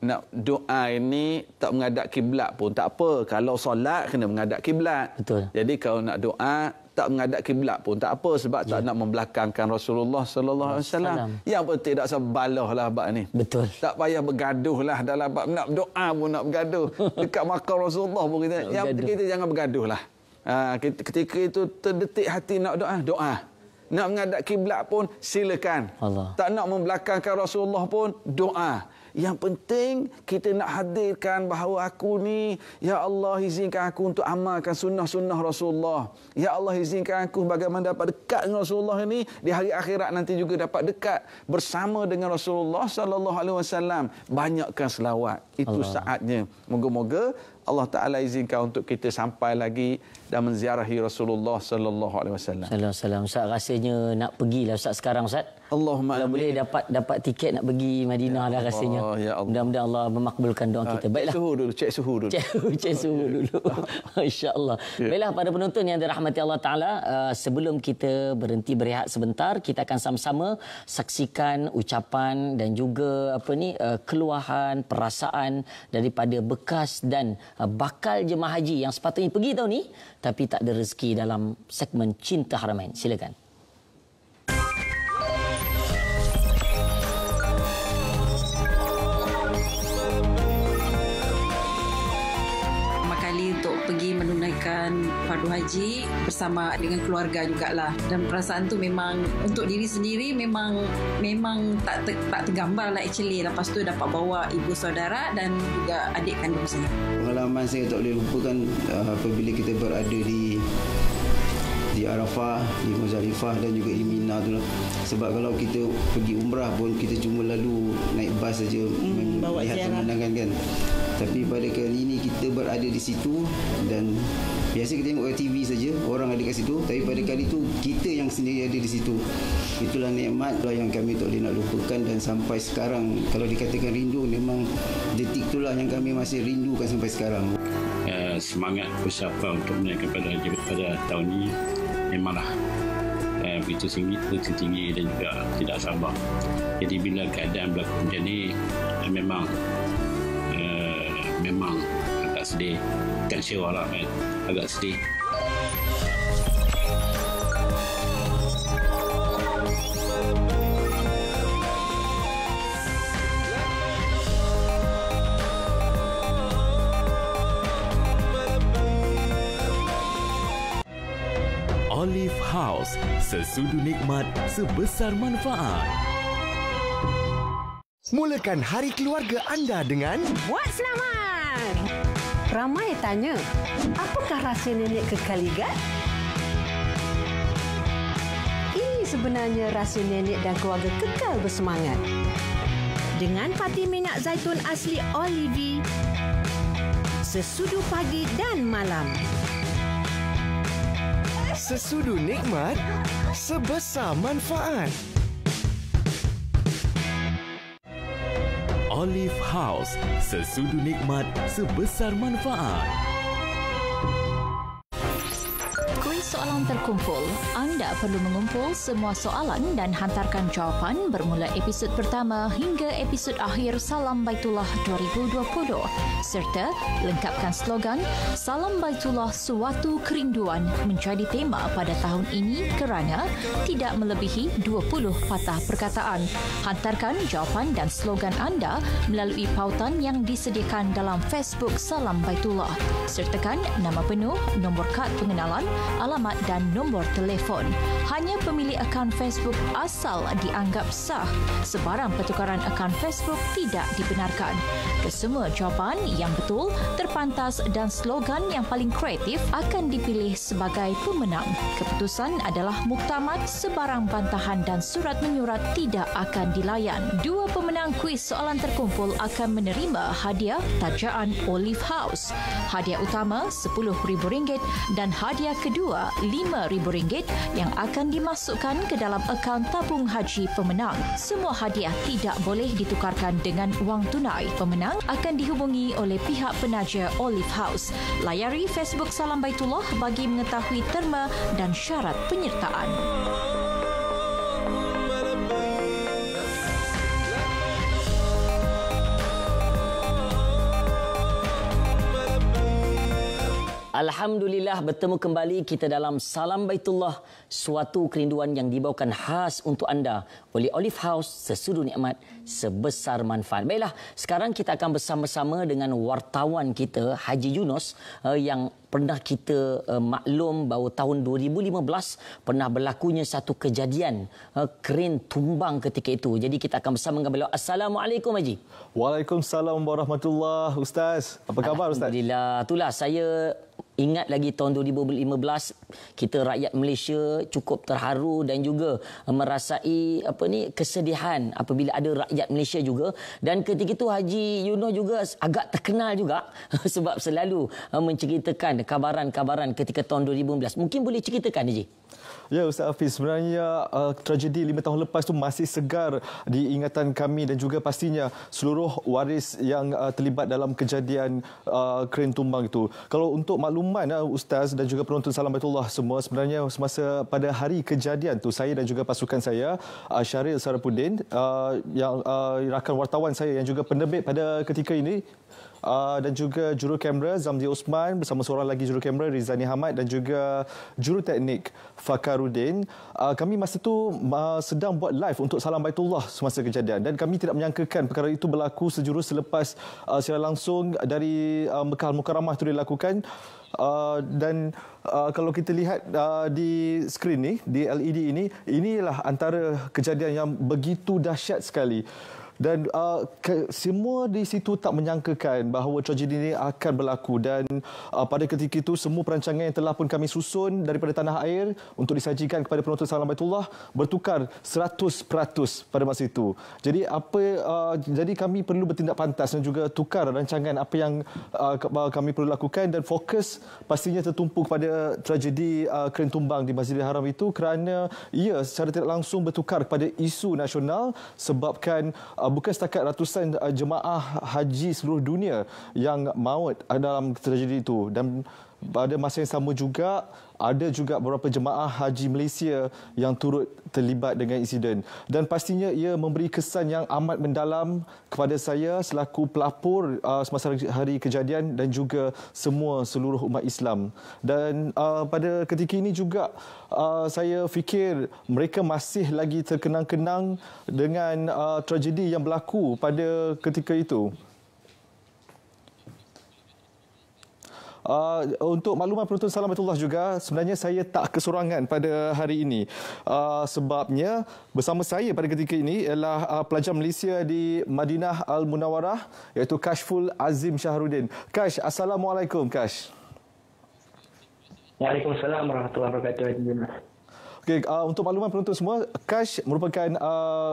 nak doa ini tak menghadap kiblat pun tak apa. Kalau solat kena menghadap kiblat. Betul. Jadi kalau nak doa tak menghadap kiblat pun tak apa, sebab tak nak membelakangkan Rasulullah sallallahu alaihi wasallam. Yang penting tak usah balahlah bab ni. Betul. Tak payah bergaduhlah dalam bab nak doa pun nak bergaduh. Dekat makam Rasulullah pun kita. Yang penting kita jangan bergaduhlah. Ketika itu terdetik hati nak doa. Nak menghadap kiblat pun silakan. Allah. Tak nak membelakangkan Rasulullah pun doa. Yang penting kita nak hadirkan bahawa aku ni, ya Allah izinkan aku untuk amalkan sunnah-sunnah Rasulullah. Ya Allah izinkan aku bagaimana dapat dekat dengan Rasulullah ini di hari akhirat nanti juga dapat dekat bersama dengan Rasulullah sallallahu alaihi wasallam. Banyakkan selawat. Itu Allah. Saatnya. Moga-moga Allah Taala izinkan untuk kita sampai lagi dan menziarahi Rasulullah sallallahu alaihi wasallam. Salam. Ustaz rasanya nak pergilah Ustaz sekarang Ustaz. Allahumma amin. Boleh dapat tiket nak pergi Madinah dah rasanya. Ya Allah. Mudah-mudahan Allah memakbulkan doa kita. Baiklah. Cek suhu dulu. Cek suhu dulu. Masya-Allah. Baiklah para penonton yang dirahmati Allah Taala, sebelum kita berhenti berehat sebentar, kita akan sama-sama saksikan ucapan dan juga keluahan, perasaan daripada bekas dan bakal jemaah haji yang sepatutnya pergi tahun ni tapi tak ada rezeki dalam segmen Cinta Haramain. Silakan. Untuk pergi menunaikan fardu haji bersama dengan keluarga jugalah, dan perasaan tu memang untuk diri sendiri memang tak tergambar lah actually. Lepas tu dapat bawa ibu saudara dan juga adik kandung saya. Pengalaman saya tak boleh lupakan apabila kita berada di Arafah, di Muzdalifah dan juga di Mina tu lah. Sebab kalau kita pergi umrah pun kita cuma lalu naik bas saja melihat pemandangan kan. Tapi pada kali ini kita berada di situ dan biasa kita tengok TV saja, orang ada kat situ, tapi pada kali itu kita yang sendiri ada di situ. Itulah nikmat yang kami tak boleh nak lupakan, dan sampai sekarang kalau dikatakan rindu, memang detik itulah yang kami masih rindukan sampai sekarang. Semangat bersama untuk menaikkan pada haji pada tahun ini memanglah begitu tinggi dan juga tidak sabar. Jadi bila keadaan berlaku macam ni, memang agak sedih. Tak kecewa lah kan, agak sedih. Olive House, sesudu nikmat sebesar manfaat. Mulakan hari keluarga anda dengan Buat selamat. Ramai tanya, apakah rahsia nenek kekal ligat? Ini sebenarnya rahsia nenek dan keluarga kekal bersemangat. Dengan pati minyak zaitun asli Olive, sesudu pagi dan malam. Sesudu nikmat, sebesar manfaat. Olive House, sesudu nikmat sebesar manfaat. Soalan terkumpul. Anda perlu mengumpul semua soalan dan hantarkan jawapan bermula episod pertama hingga episod akhir Salam Baitullah 2020 serta lengkapkan slogan Salam Baitullah suatu kerinduan menjadi tema pada tahun ini kerana tidak melebihi 20 patah perkataan. Hantarkan jawapan dan slogan anda melalui pautan yang disediakan dalam Facebook Salam Baitullah. Sertakan nama penuh, nombor kad pengenalan, alamat dan nombor telefon. Hanya pemilik akaun Facebook asal dianggap sah. Sebarang pertukaran akaun Facebook tidak dibenarkan. Kesemua jawapan yang betul, terpantas dan slogan yang paling kreatif akan dipilih sebagai pemenang. Keputusan adalah muktamad, sebarang bantahan dan surat menyurat tidak akan dilayan. Dua pemenang kuis soalan terkumpul akan menerima hadiah tajaan Olive House. Hadiah utama RM10,000 dan hadiah kedua RM5,000 yang akan dimasukkan ke dalam akaun tabung haji pemenang. Semua hadiah tidak boleh ditukarkan dengan wang tunai. Pemenang akan dihubungi oleh pihak penaja Olive House. Layari Facebook Salam Baitullah bagi mengetahui terma dan syarat penyertaan. Alhamdulillah bertemu kembali kita dalam Salam Baitullah, suatu kerinduan yang dibawakan khas untuk anda oleh Olive House, sesudu nikmat, sebesar manfaat. Baiklah, sekarang kita akan bersama-sama dengan wartawan kita Haji Yunus yang pernah kita maklum bahawa tahun 2015 pernah berlakunya satu kejadian kren tumbang ketika itu. Jadi kita akan bersama dengan beliau. Assalamualaikum Haji. Waalaikumsalam warahmatullahi. Ustaz, apa khabar Ustaz? Alhamdulillah. Itulah saya ingat lagi tahun 2015 kita rakyat Malaysia cukup terharu dan juga merasai kesedihan apabila ada rakyat Malaysia juga, dan ketika itu Haji Yunus juga agak terkenal juga sebab selalu menceritakan kabaran-kabaran ketika tahun 2015. Mungkin boleh ceritakan Haji? Ya Ustaz Hafiz, sebenarnya tragedi 5 tahun lepas itu masih segar di ingatan kami dan juga pastinya seluruh waris yang terlibat dalam kejadian kren tumbang itu. Kalau untuk makluman Ustaz dan juga penonton Salam Baitullah semua, sebenarnya semasa pada hari kejadian tu saya dan juga pasukan saya, Syaril Sarapuddin, yang rakan wartawan saya yang juga penerbit pada ketika ini, dan juga juru kamera Zamzi Osman bersama seorang lagi juru kamera Rizani Hamad dan juga juru teknik Fakaruddin. Kami masa itu sedang buat live untuk Salam Baitullah semasa kejadian, dan kami tidak menyangkakan perkara itu berlaku sejurus selepas secara langsung dari Mekah Al-Mukarramah itu dilakukan. Dan kalau kita lihat di skrin ni, di LED ini, inilah antara kejadian yang begitu dahsyat sekali. Dan semua di situ tak menyangkakan bahawa tragedi ini akan berlaku, dan pada ketika itu semua perancangan yang telah pun kami susun daripada tanah air untuk disajikan kepada penonton Salam Baitullah bertukar 100% pada masa itu. Jadi jadi kami perlu bertindak pantas dan juga tukar rancangan apa yang kami perlu lakukan, dan fokus pastinya tertumpu kepada tragedi kren tumbang di Masjidil Haram itu, kerana ia secara tidak langsung bertukar kepada isu nasional sebabkan bukan setakat ratusan jemaah haji seluruh dunia yang maut dalam tragedi itu, dan pada masa yang sama juga ada juga beberapa jemaah haji Malaysia yang turut terlibat dengan insiden, dan pastinya ia memberi kesan yang amat mendalam kepada saya selaku pelapor semasa hari kejadian dan juga seluruh umat Islam. Dan pada ketika ini juga saya fikir mereka masih lagi terkenang-kenang dengan tragedi yang berlaku pada ketika itu. Untuk makluman penonton Salam Baitullah juga, sebenarnya saya tak kesorangan pada hari ini. Sebabnya bersama saya pada ketika ini ialah pelajar Malaysia di Madinah Al-Munawarah, iaitu Kashful Azim Shahruddin. Kash, Assalamualaikum Kash. Waalaikumsalam warahmatullahi wabarakatuh. Okay, untuk makluman penonton semua, Kash merupakan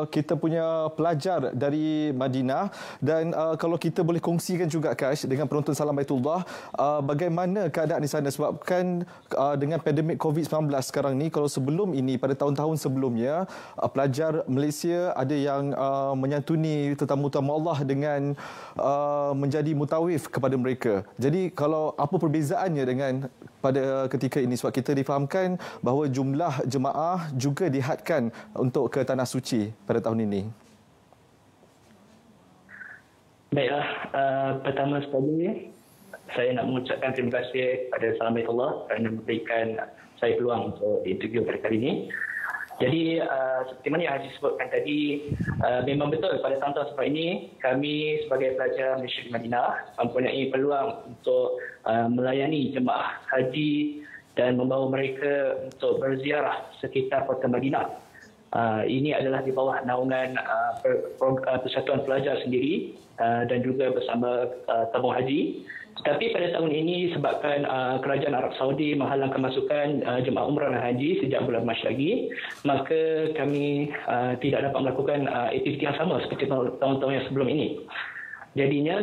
kita punya pelajar dari Madinah, dan kalau kita boleh kongsikan juga Kash dengan penonton Salam Baitullah bagaimana keadaan di sana, sebabkan dengan pandemik COVID-19 sekarang ni, kalau sebelum ini pada tahun-tahun sebelumnya pelajar Malaysia ada yang menyantuni tetamu-tetamu Allah dengan menjadi mutawif kepada mereka. Jadi kalau apa perbezaannya dengan pada ketika ini, sebab kita difahamkan bahawa jumlah jemaah juga dihadkan untuk ke Tanah Suci pada tahun ini. Baiklah, pertama sekali saya nak mengucapkan terima kasih kepada Salam Baitullah kerana memberikan saya peluang untuk interview pada kali ini. Jadi seperti mana yang Haji sebutkan tadi, memang betul pada tahun-tahun seperti ini kami sebagai pelajar Malaysia di Madinah mempunyai peluang untuk melayani jemaah haji dan membawa mereka untuk berziarah sekitar kota Madinah. Ini adalah di bawah naungan Persatuan Pelajar sendiri dan juga bersama tabung haji. Tetapi pada tahun ini sebabkan kerajaan Arab Saudi menghalangkan masukan jemaah umrah dan haji sejak bulan Mac lagi, maka kami tidak dapat melakukan aktiviti yang sama seperti tahun-tahun yang sebelum ini. Jadinya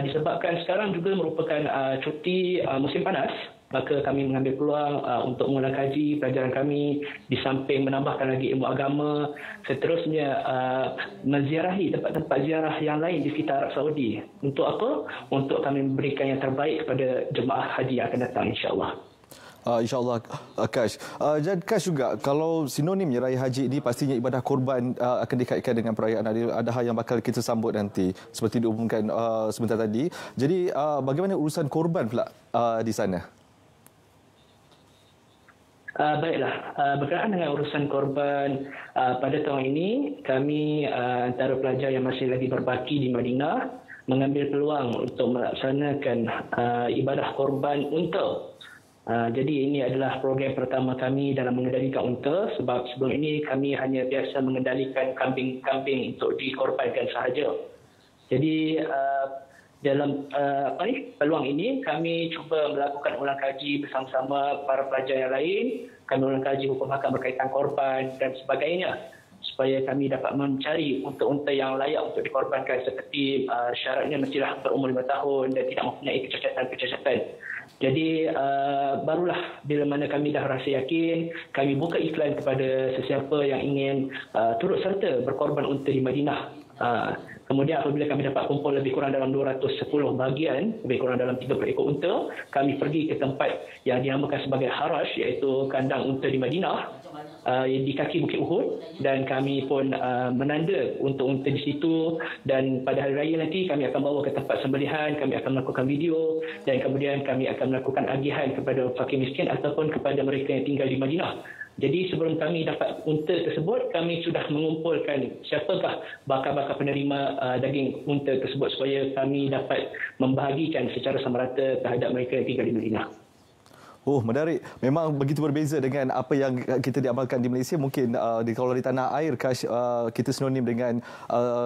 disebabkan sekarang juga merupakan cuti musim panas, maka kami mengambil peluang untuk mengulang kaji pelajaran kami, di samping menambahkan lagi ilmu agama, seterusnya menziarahi tempat-tempat ziarah yang lain di sekitar Arab Saudi. Untuk apa? Untuk kami memberikan yang terbaik kepada jemaah haji yang akan datang, insya-Allah. InsyaAllah, Kash. Dan Kash juga, kalau sinonimnya Raya Haji ini pastinya ibadah korban akan dikaitkan dengan perayaan Adha yang bakal kita sambut nanti, seperti diumumkan sebentar tadi. Jadi bagaimana urusan korban pula di sana? Baiklah, berkenaan dengan urusan korban, pada tahun ini kami antara pelajar yang masih lagi berbaki di Madinah mengambil peluang untuk melaksanakan ibadah korban unta. Jadi ini adalah program pertama kami dalam mengendalikan unta, sebab sebelum ini kami hanya biasa mengendalikan kambing-kambing untuk dikorbankan sahaja. Jadi dalam peluang ini kami cuba melakukan ulang kaji bersama-sama para pelajar yang lain. Kami ulang kaji hukum hakam berkaitan korban dan sebagainya, supaya kami dapat mencari unta-unta yang layak untuk dikorbankan, seperti syaratnya mestilah berumur 5 tahun dan tidak mempunyai kecacatan. Jadi barulah bila mana kami dah rasa yakin, kami buka iklan kepada sesiapa yang ingin turut serta berkorban unta di Madinah. Kemudian apabila kami dapat kumpul lebih kurang dalam 210 bahagian, lebih kurang dalam 30 ekor unta, kami pergi ke tempat yang dinamakan sebagai Harash, iaitu kandang unta di Madinah, di kaki Bukit Uhud, dan kami pun menanda unta-unta di situ. Dan pada hari raya nanti kami akan bawa ke tempat sembelihan, kami akan melakukan video, dan kemudian kami akan melakukan agihan kepada fakir miskin ataupun kepada mereka yang tinggal di Madinah. Jadi sebelum kami dapat unta tersebut, kami sudah mengumpulkan siapakah bakal-bakal penerima daging unta tersebut, supaya kami dapat membahagikan secara sama rata terhadap mereka yang tinggal di Madinah. Oh, menarik. Memang begitu berbeza dengan apa yang kita diamalkan di Malaysia. Mungkin kalau di tanah air, Kash, kita sinonim dengan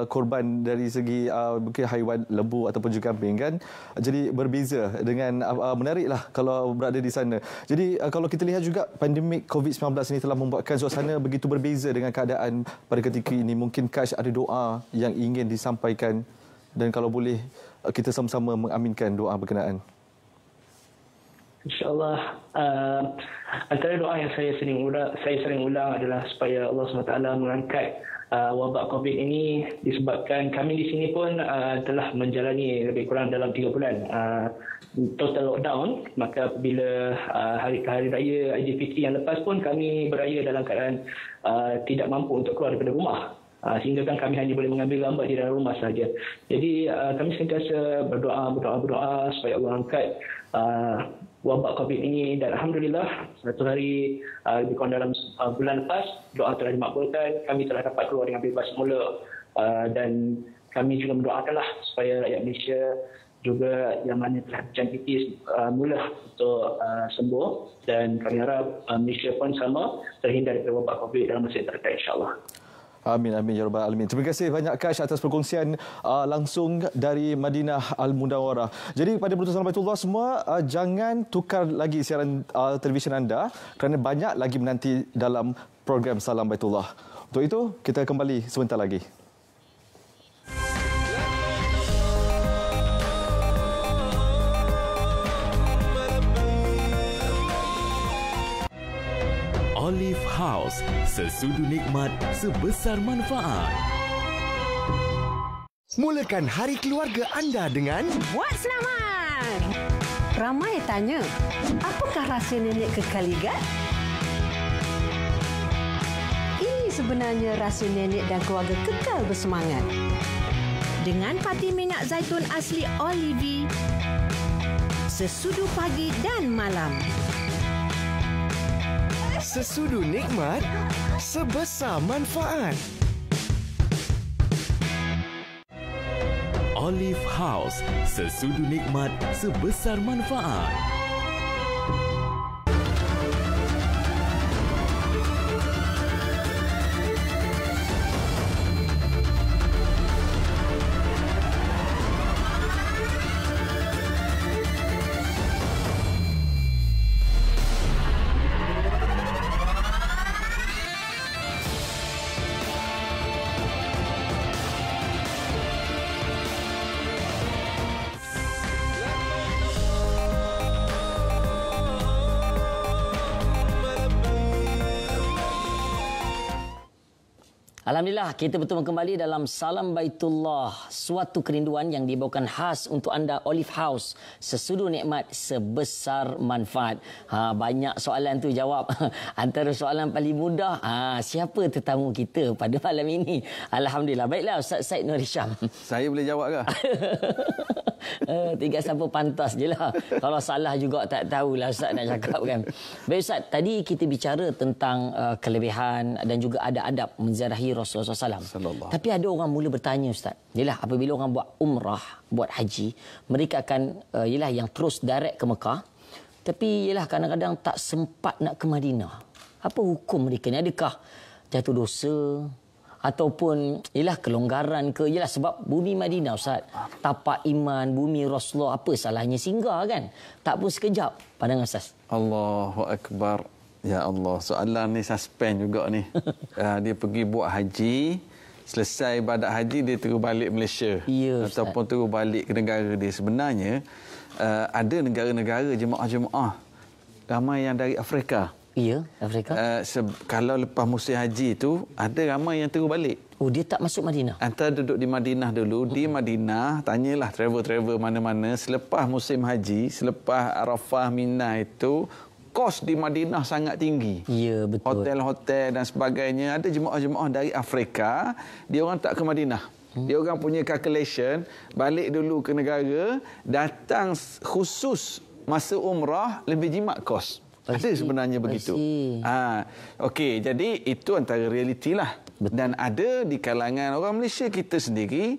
korban dari segi mungkin haiwan lembu ataupun juga kambing, kan? Jadi berbeza dengan menariklah kalau berada di sana. Jadi kalau kita lihat juga pandemik COVID-19 ini telah membuatkan suasana begitu berbeza dengan keadaan pada ketika ini. Mungkin Kash ada doa yang ingin disampaikan, dan kalau boleh kita sama-sama mengaminkan doa berkenaan. InsyaAllah, antara doa yang saya sering ulang adalah supaya Allah SWT mengangkat wabak COVID ini, disebabkan kami di sini pun telah menjalani lebih kurang dalam 3 bulan total lockdown. Maka bila hari raya Aidilfitri yang lepas pun kami beraya dalam keadaan tidak mampu untuk keluar daripada rumah. Sehingga kan kami hanya boleh mengambil gambar di dalam rumah sahaja. Jadi kami sentiasa berdoa supaya Allah angkat wabak COVID ini, dan alhamdulillah satu hari lebih kurang dalam bulan lepas doa telah dimakbulkan, kami telah dapat keluar dengan bebas semula, dan kami juga mendoakanlah supaya rakyat Malaysia juga yang mana telah dijangkiti mula untuk sembuh, dan kami harap Malaysia pun sama terhindar dari wabak COVID dalam masa yang terdekat, insyaAllah. Amin, amin ya rabbal alamin. Terima kasih banyak Kash atas perkongsian langsung dari Madinah Al-Munawwarah. Jadi kepada penonton Salam Baitullah semua, jangan tukar lagi siaran televisyen anda, kerana banyak lagi menanti dalam program Salam Baitullah. Untuk itu, kita kembali sebentar lagi. Olive House, sesudu nikmat sebesar manfaat. Mulakan hari keluarga anda dengan Buat senaman. Ramai tanya, apakah rahsia nenek kekal ligat? Ini sebenarnya rahsia nenek dan keluarga kekal bersemangat. Dengan parti minyak zaitun asli Olive, sesudu pagi dan malam. sesudu nikmat, sebesar manfaat. Olive House, sesudu nikmat sebesar manfaat. Alhamdulillah, kita bertemu kembali dalam Salam Baitullah, suatu kerinduan yang dibawakan khas untuk anda Olive House, sesudu nikmat sebesar manfaat. Banyak soalan tu jawab. Antara soalan paling mudah, siapa tetamu kita pada malam ini? Alhamdulillah. Baiklah, Ustaz Syed Nur Hisham. Saya boleh jawab ke? Tinggal siapa pantas je lah. Kalau salah juga tak tahulah Ustaz nak cakap kan. Baik Ustaz, tadi kita bicara tentang kelebihan dan juga adab-adab menziarahi Rasulullah SAW. Tapi ada orang mula bertanya Ustaz. Yelah, apabila orang buat umrah, buat haji, mereka akan yang terus direct ke Mekah. Tapi yelah kadang-kadang tak sempat nak ke Madinah. Apa hukum mereka ni? Adakah jatuh dosa? Ataupun kelonggaran ke? Yelah sebab bumi Madinah Ustaz, tapak iman, bumi Rasulullah, apa salahnya singgah kan? Tak pun sekejap. Pandangan Ustaz. Allahu Akbar. Ya Allah, soalan ni suspend juga ni. Dia pergi buat haji, selesai ibadat haji dia terus balik Malaysia. Ya, ataupun terus balik ke negara dia. Sebenarnya ada negara-negara jemaah-jemaah ramai yang dari Afrika. Ya, Afrika. Kalau lepas musim haji tu ada ramai yang terus balik. Oh, dia tak masuk Madinah. Antara duduk di Madinah dulu, di Madinah tanyalah travel mana-mana selepas musim haji, selepas Arafah, Mina itu kos di Madinah sangat tinggi. Ya, betul. Hotel-hotel dan sebagainya. Ada jemaah-jemaah dari Afrika, dia orang tak ke Madinah. Dia orang punya calculation, balik dulu ke negara, datang khusus masa umrah, lebih jimat kos. Ada sebenarnya begitu. Okey, jadi itu antara realiti lah. Dan ada di kalangan orang Malaysia kita sendiri,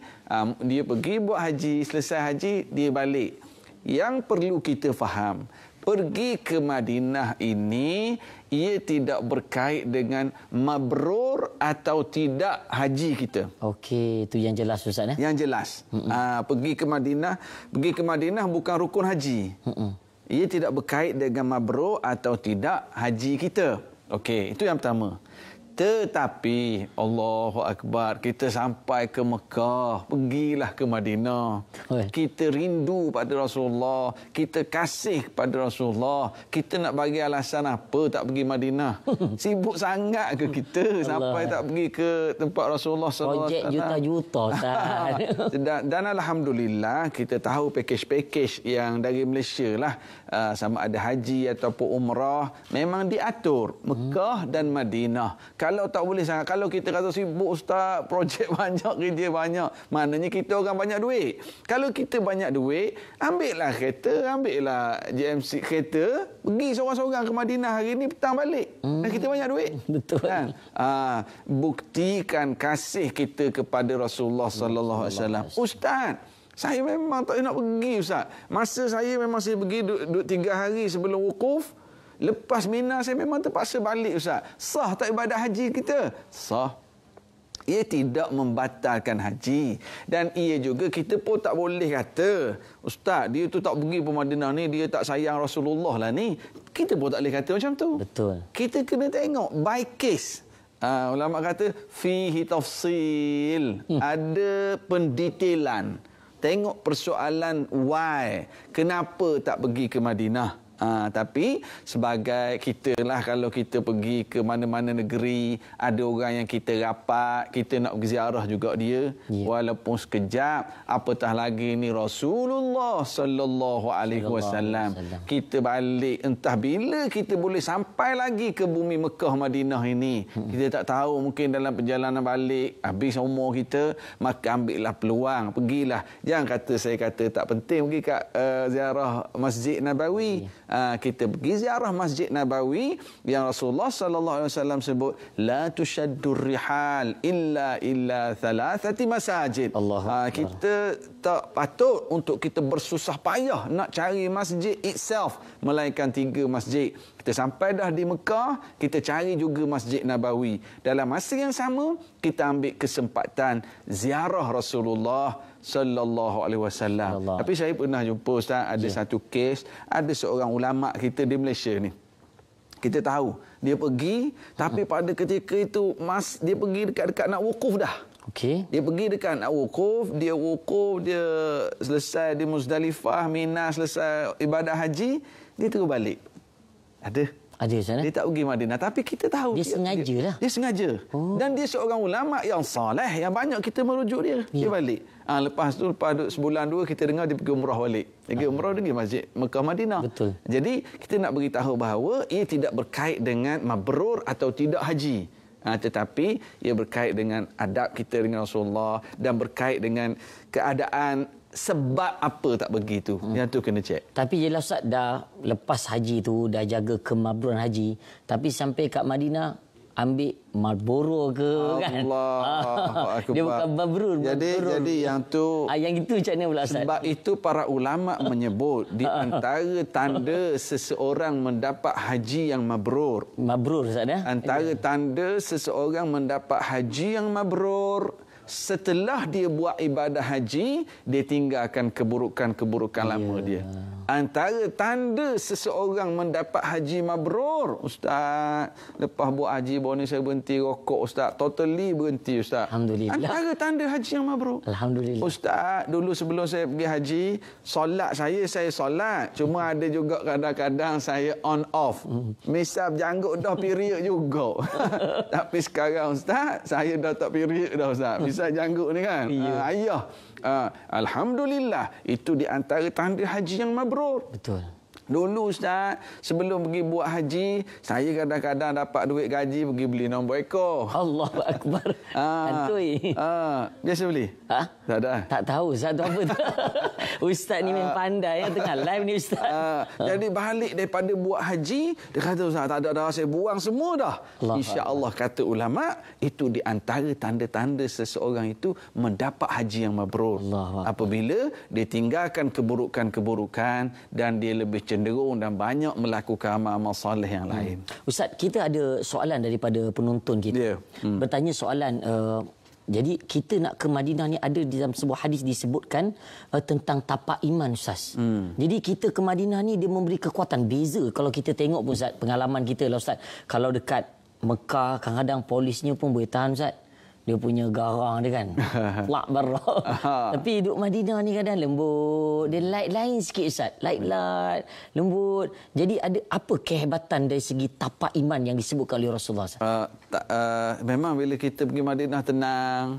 dia pergi buat haji, selesai haji, dia balik. Yang perlu kita faham, pergi ke Madinah ini, ia tidak berkait dengan mabrur atau tidak haji kita. Okey, itu yang jelas Ustaz. Yang jelas. Pergi ke Madinah bukan rukun haji. Ia tidak berkait dengan mabrur atau tidak haji kita. Okey, itu yang pertama. Tetapi Allahu Akbar, kita sampai ke Mekah, pergilah ke Madinah. Kita rindu pada Rasulullah, kita kasih pada Rasulullah. Kita nak bagi alasan apa tak pergi Madinah? Sibuk sangat ke kita sampai tak pergi ke tempat Rasulullah sallallahu alaihi wasallam? Projek juta-juta Ustaz. Dan alhamdulillah kita tahu pakej-pakej yang dari Malaysia lah, sama ada haji ataupun umrah, memang diatur Mekah dan Madinah. Kalau tak boleh sangat, kalau kita kata sibuk Ustaz, projek banyak, kerja banyak, maknanya kita orang banyak duit. Kalau kita banyak duit, ambillah kereta, ambillah JMC kereta, pergi seorang-seorang ke Madinah hari ni, petang balik. Dan kita banyak duit. Betul. Kan? Buktikan kasih kita kepada Rasulullah sallallahu alaihi wasallam. Ustaz, saya memang tak nak pergi Ustaz. Masa saya memang saya pergi duduk 3 hari sebelum wukuf. Lepas Mina saya memang terpaksa balik Ustaz. Sah tak ibadat haji kita? Sah. Ia tidak membatalkan haji. Dan ia juga kita pun tak boleh kata, Ustaz, dia tu tak pergi ke Madinah ni, dia tak sayang Rasulullah lah ni. Kita pun tak boleh kata macam tu. Betul. Kita kena tengok by case. Ulama kata fihi tafsil. Ada pendetailan. Tengok persoalan why. Kenapa tak pergi ke Madinah? Tapi sebagai kita lah, kalau kita pergi ke mana-mana negeri, ada orang yang kita rapat, kita nak pergi ziarah juga dia, walaupun sekejap, apatah lagi ni Rasulullah sallallahu alaihi wasallam. Kita balik entah bila kita boleh sampai lagi ke bumi Mekah Madinah ini. Kita tak tahu, mungkin dalam perjalanan balik habis umur kita, maka ambillah peluang, pergilah. Jangan kata saya kata tak penting pergi kat ziarah Masjid Nabawi. Kita pergi ziarah Masjid Nabawi yang Rasulullah sallallahu alaihi wasallam sebut la tushaddur rihal illa thalathati masajid. Kita tak patut untuk kita bersusah payah nak cari masjid itself, melainkan 3 masjid. Kita sampai dah di Mekah, kita cari juga Masjid Nabawi. Dalam masa yang sama, kita ambil kesempatan ziarah Rasulullah sallallahu alaihi wasallam. Tapi saya pernah jumpa Ustaz, ada satu kes, ada seorang ulama kita di Malaysia ni. Kita tahu dia pergi, tapi pada ketika itu dia pergi dekat-dekat nak wukuf dah. Okey. Dia pergi dekat nak wukuf, dia selesai di Muzdalifah, Mina, selesai ibadah haji, dia terus balik. Ada sana. Dia tak pergi Madinah, tapi kita tahu dia sengaja lah. Dia sengaja. Dan dia seorang ulama yang soleh, yang banyak kita merujuk dia. Dia balik. Lepas tu, lepas sebulan 2 kita dengar dia pergi umrah balik. Pergi umrah pergi Masjid Mekah Madinah. Betul. Jadi kita nak beritahu bahawa ia tidak berkait dengan mabrur atau tidak haji. Tetapi ia berkait dengan adab kita dengan Rasulullah dan berkait dengan keadaan sebab apa tak pergi tu. Yang tu kena cek. Tapi jelas Ustaz, dah lepas haji tu, dah jaga kemabruran haji, tapi sampai kat Madinah ambil Marlboro ke kan? Allah. Dia bukan mabrur. Jadi yang tu yang itu macam mana pula Ustaz? Sebab itu para ulama menyebut di antara tanda seseorang mendapat haji yang mabrur. Mabrur Ustaz ya? Antara tanda seseorang mendapat haji yang mabrur, setelah dia buat ibadah haji, dia tinggalkan keburukan-keburukan lama dia. Antara tanda seseorang mendapat haji mabrur, Ustaz, lepas buat haji baru ni saya berhenti rokok Ustaz. Totally berhenti Ustaz. Alhamdulillah. Antara tanda haji yang mabrur. Alhamdulillah. Ustaz, dulu sebelum saya pergi haji, solat saya solat. Cuma ada juga kadang-kadang saya on off. Misal janggut dah period juga. Tapi sekarang Ustaz, saya dah tak period dah Ustaz. Misal janggut ni kan. Ayah. Alhamdulillah, itu di antara tanda haji yang mabrur. Betul. Dulu Ustaz, sebelum pergi buat haji, saya kadang-kadang dapat duit gaji pergi beli nombor ekor. Allahu Akbar. Antui. Biasa beli? Tak ada. Tak tahu Ustaz tu apa tu. Ustaz ni memang pandai ya, tengah live ni Ustaz. Jadi balik daripada buat haji, dia kata Ustaz, tak ada dah, saya buang semua dah. Insya-Allah kata ulama, itu di antara tanda-tanda seseorang itu mendapat haji yang mabrur. Apabila dia tinggalkan keburukan-keburukan dan dia lebih cenderung dan banyak melakukan amal-amal soleh yang lain. Ustaz, kita ada soalan daripada penonton kita. Bertanya soalan, jadi kita nak ke Madinah ni, ada di dalam sebuah hadis disebutkan tentang tapak iman Ustaz. Jadi kita ke Madinah ni dia memberi kekuatan. Beza kalau kita tengok pun Ustaz, pengalaman kita lah Ustaz. Kalau dekat Mekah kadang-kadang polisnya pun boleh tahan Ustaz. Dia punya garang dia kan. Lak barah. Tapi duduk Madinah ni kadang lembut. Dia light lain sikit Ustaz. Light lembut. Jadi ada apa kehebatan dari segi tapak iman yang disebutkan oleh Rasulullah Ustaz? Memang bila kita pergi Madinah tenang.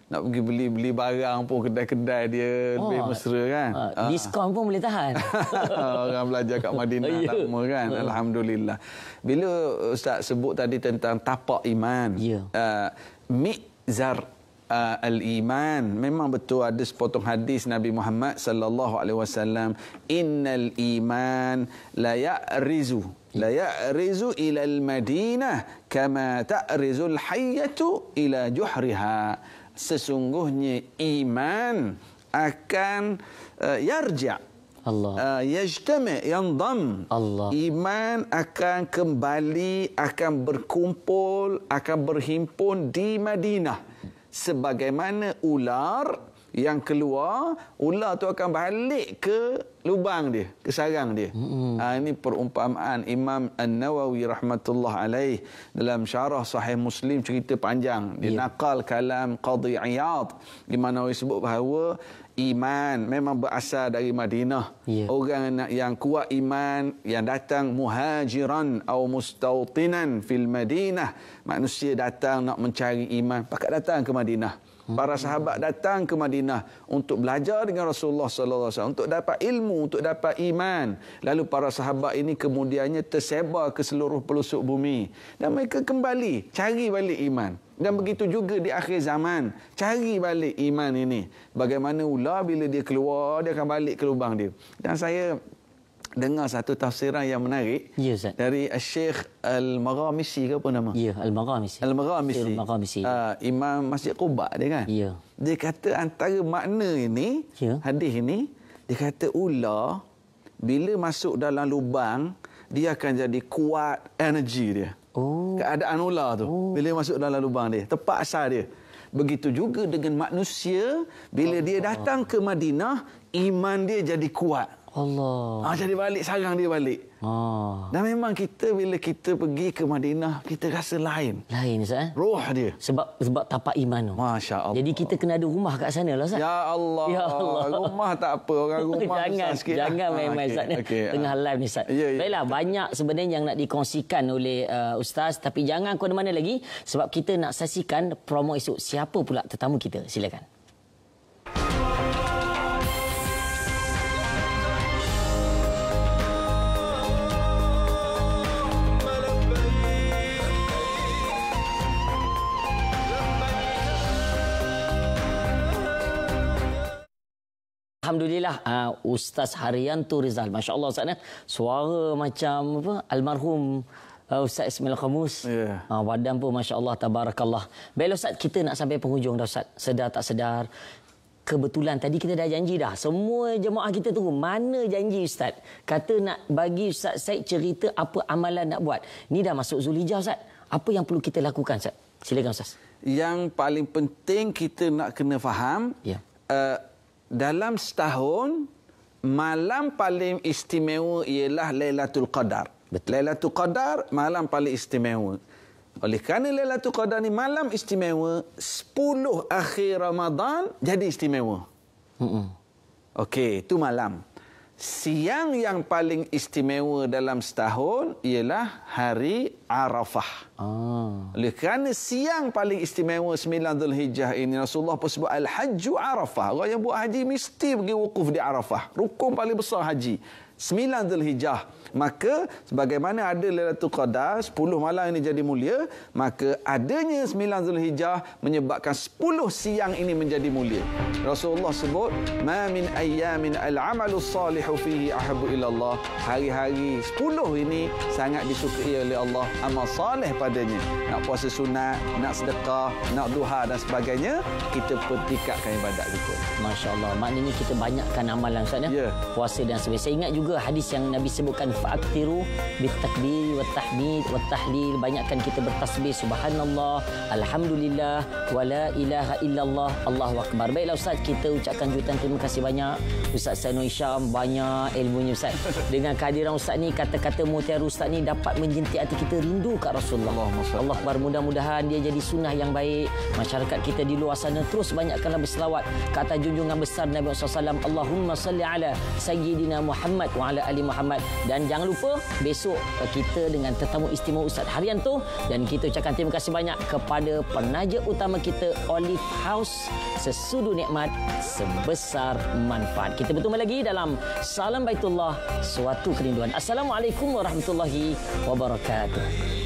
Nak pergi beli barang pun kedai-kedai dia lebih mesra kan. Diskaun pun boleh tahan. Orang belajar kat Madinah lama kan. Alhamdulillah. Bila Ustaz sebut tadi tentang tapak iman. Mi'zar al-iman, memang betul ada sepotong hadis Nabi Muhammad sallallahu alaihi wasallam, innal iman la ya'rizu ila al-Madinah kama ta'rizu al-hayyatu ila juhriha. Sesungguhnya iman akan yarja' yajtami' yandam. Iman akan kembali, akan berkumpul, akan berhimpun di Madinah. Sebagaimana ular yang keluar, ular tu akan balik ke lubang dia, ke sarang dia. Ini perumpamaan Imam An-Nawawi rahmatullah alaih dalam syarah Sahih Muslim, cerita panjang. Dia nakal kalam Qadhi Iyad di mana dia sebut bahawa iman memang berasal dari Madinah. Orang yang kuat iman yang datang muhajiran atau mustautinan fil Madinah, manusia datang nak mencari iman, pakat datang ke Madinah. Para sahabat datang ke Madinah untuk belajar dengan Rasulullah sallallahu alaihi wasallam, untuk dapat ilmu, untuk dapat iman. Lalu para sahabat ini kemudiannya tersebar ke seluruh pelosok bumi dan mereka kembali cari balik iman. Dan begitu juga di akhir zaman, cari balik iman ini. Bagaimana ular bila dia keluar, dia akan balik ke lubang dia. Dan saya dengar satu tafsiran yang menarik dari Syekh Al-Maghamisi ke apa nama? Al-Maghamisi. Al-Maghamisi. Imam Masjid Quba dia kan? Dia kata antara makna ini, hadis ini, dia kata ular bila masuk dalam lubang, dia akan jadi kuat energi dia. Keadaan ular tu bila masuk dalam lubang dia, tempat asal dia. Begitu juga dengan manusia, bila dia datang ke Madinah, iman dia jadi kuat. Jadi balik sarang dia balik. Dan memang kita bila kita pergi ke Madinah, kita rasa lain Ustaz. Roh dia. Sebab tapak iman tu. Masya-Allah. Jadi kita kena ada rumah kat sana lah Ustaz. Ya Allah. Rumah tak apa, orang rumah sikit. Jangan main-main Ustaz. Tengah live ni Ustaz. Baiklah, banyak sebenarnya yang nak dikongsikan oleh Ustaz, tapi jangan ke mana lagi sebab kita nak saksikan promo esok. Siapa pula tetamu kita? Silakan. Alhamdulillah, Ustaz Haryanto Rizal. Masya Allah Ustaz, suara macam apa? Almarhum Ustaz Ismail Khamus. Badan pun Masya Allah, tabarakallah. Baiklah Ustaz, kita nak sampai penghujung dah Ustaz. Sedar tak sedar, kebetulan tadi kita dah janji dah. Semua jemaah kita tunggu. Mana janji Ustaz? Kata nak bagi Ustaz Said cerita apa amalan nak buat. Ni dah masuk Zulhijjah Ustaz. Apa yang perlu kita lakukan Ustaz? Silakan Ustaz. Yang paling penting kita nak kena faham, dalam setahun, malam paling istimewa ialah Lailatul Qadar. Lailatul Qadar, malam paling istimewa. Oleh kerana Lailatul Qadar ni malam istimewa, 10 akhir Ramadan jadi istimewa. Okey, itu malam. Siang yang paling istimewa dalam setahun ialah hari Arafah. Oleh kerana siang paling istimewa 9 Zulhijjah ini, Rasulullah pun sebut Al-Hajju Arafah. Orang yang buat haji mesti pergi wukuf di Arafah. Rukun paling besar haji. 9 Zulhijjah. Maka sebagaimana ada Lailatul Qadar, 10 malam ini jadi mulia, maka adanya 9 Zulhijjah menyebabkan 10 siang ini menjadi mulia. Rasulullah sebut, "Ma min ayyamin al-'amalu salihu fihi ahabbu ila Allah." Hari-hari 10 ini sangat disukai oleh Allah, amal soleh padanya. Nak puasa sunat, nak sedekah, nak duha dan sebagainya, kita pertikatkan ibadat kita. Masya-Allah. Maknanya kita banyakkan amalan Ustaz ya. Puasa dan sebagainya. Saya ingat juga hadis yang Nabi sebutkan, fa'aktiru bitakbir wa tahmid wa tahlil. Banyakkan kita bertasbih subhanallah, alhamdulillah, wa la ilaha illallah, Allahu akbar. Baiklah Ustaz, kita ucapkan jutaan terima kasih banyak Ustaz Sainul Hisham, banyak ilmunya Ustaz. Dengan kehadiran Ustaz ni, kata-kata mutiara Ustaz ni dapat menjentik hati kita rindu kat Rasulullah. Allah akbar. Mudah-mudahan dia jadi sunnah yang baik. Masyarakat kita di luar sana terus banyakkanlah berselawat ke atas junjungan besar Nabi SAW. Allahumma salli ala sayyidina Muhammad wa ala ali Muhammad. Dan jangan lupa besok kita dengan tetamu istimewa Ustaz Haryanto, dan kita ucapkan terima kasih banyak kepada penaja utama kita Olive House, sesudu nikmat sebesar manfaat. Kita bertemu lagi dalam Salam Baitullah, suatu kerinduan. Assalamualaikum warahmatullahi wabarakatuh.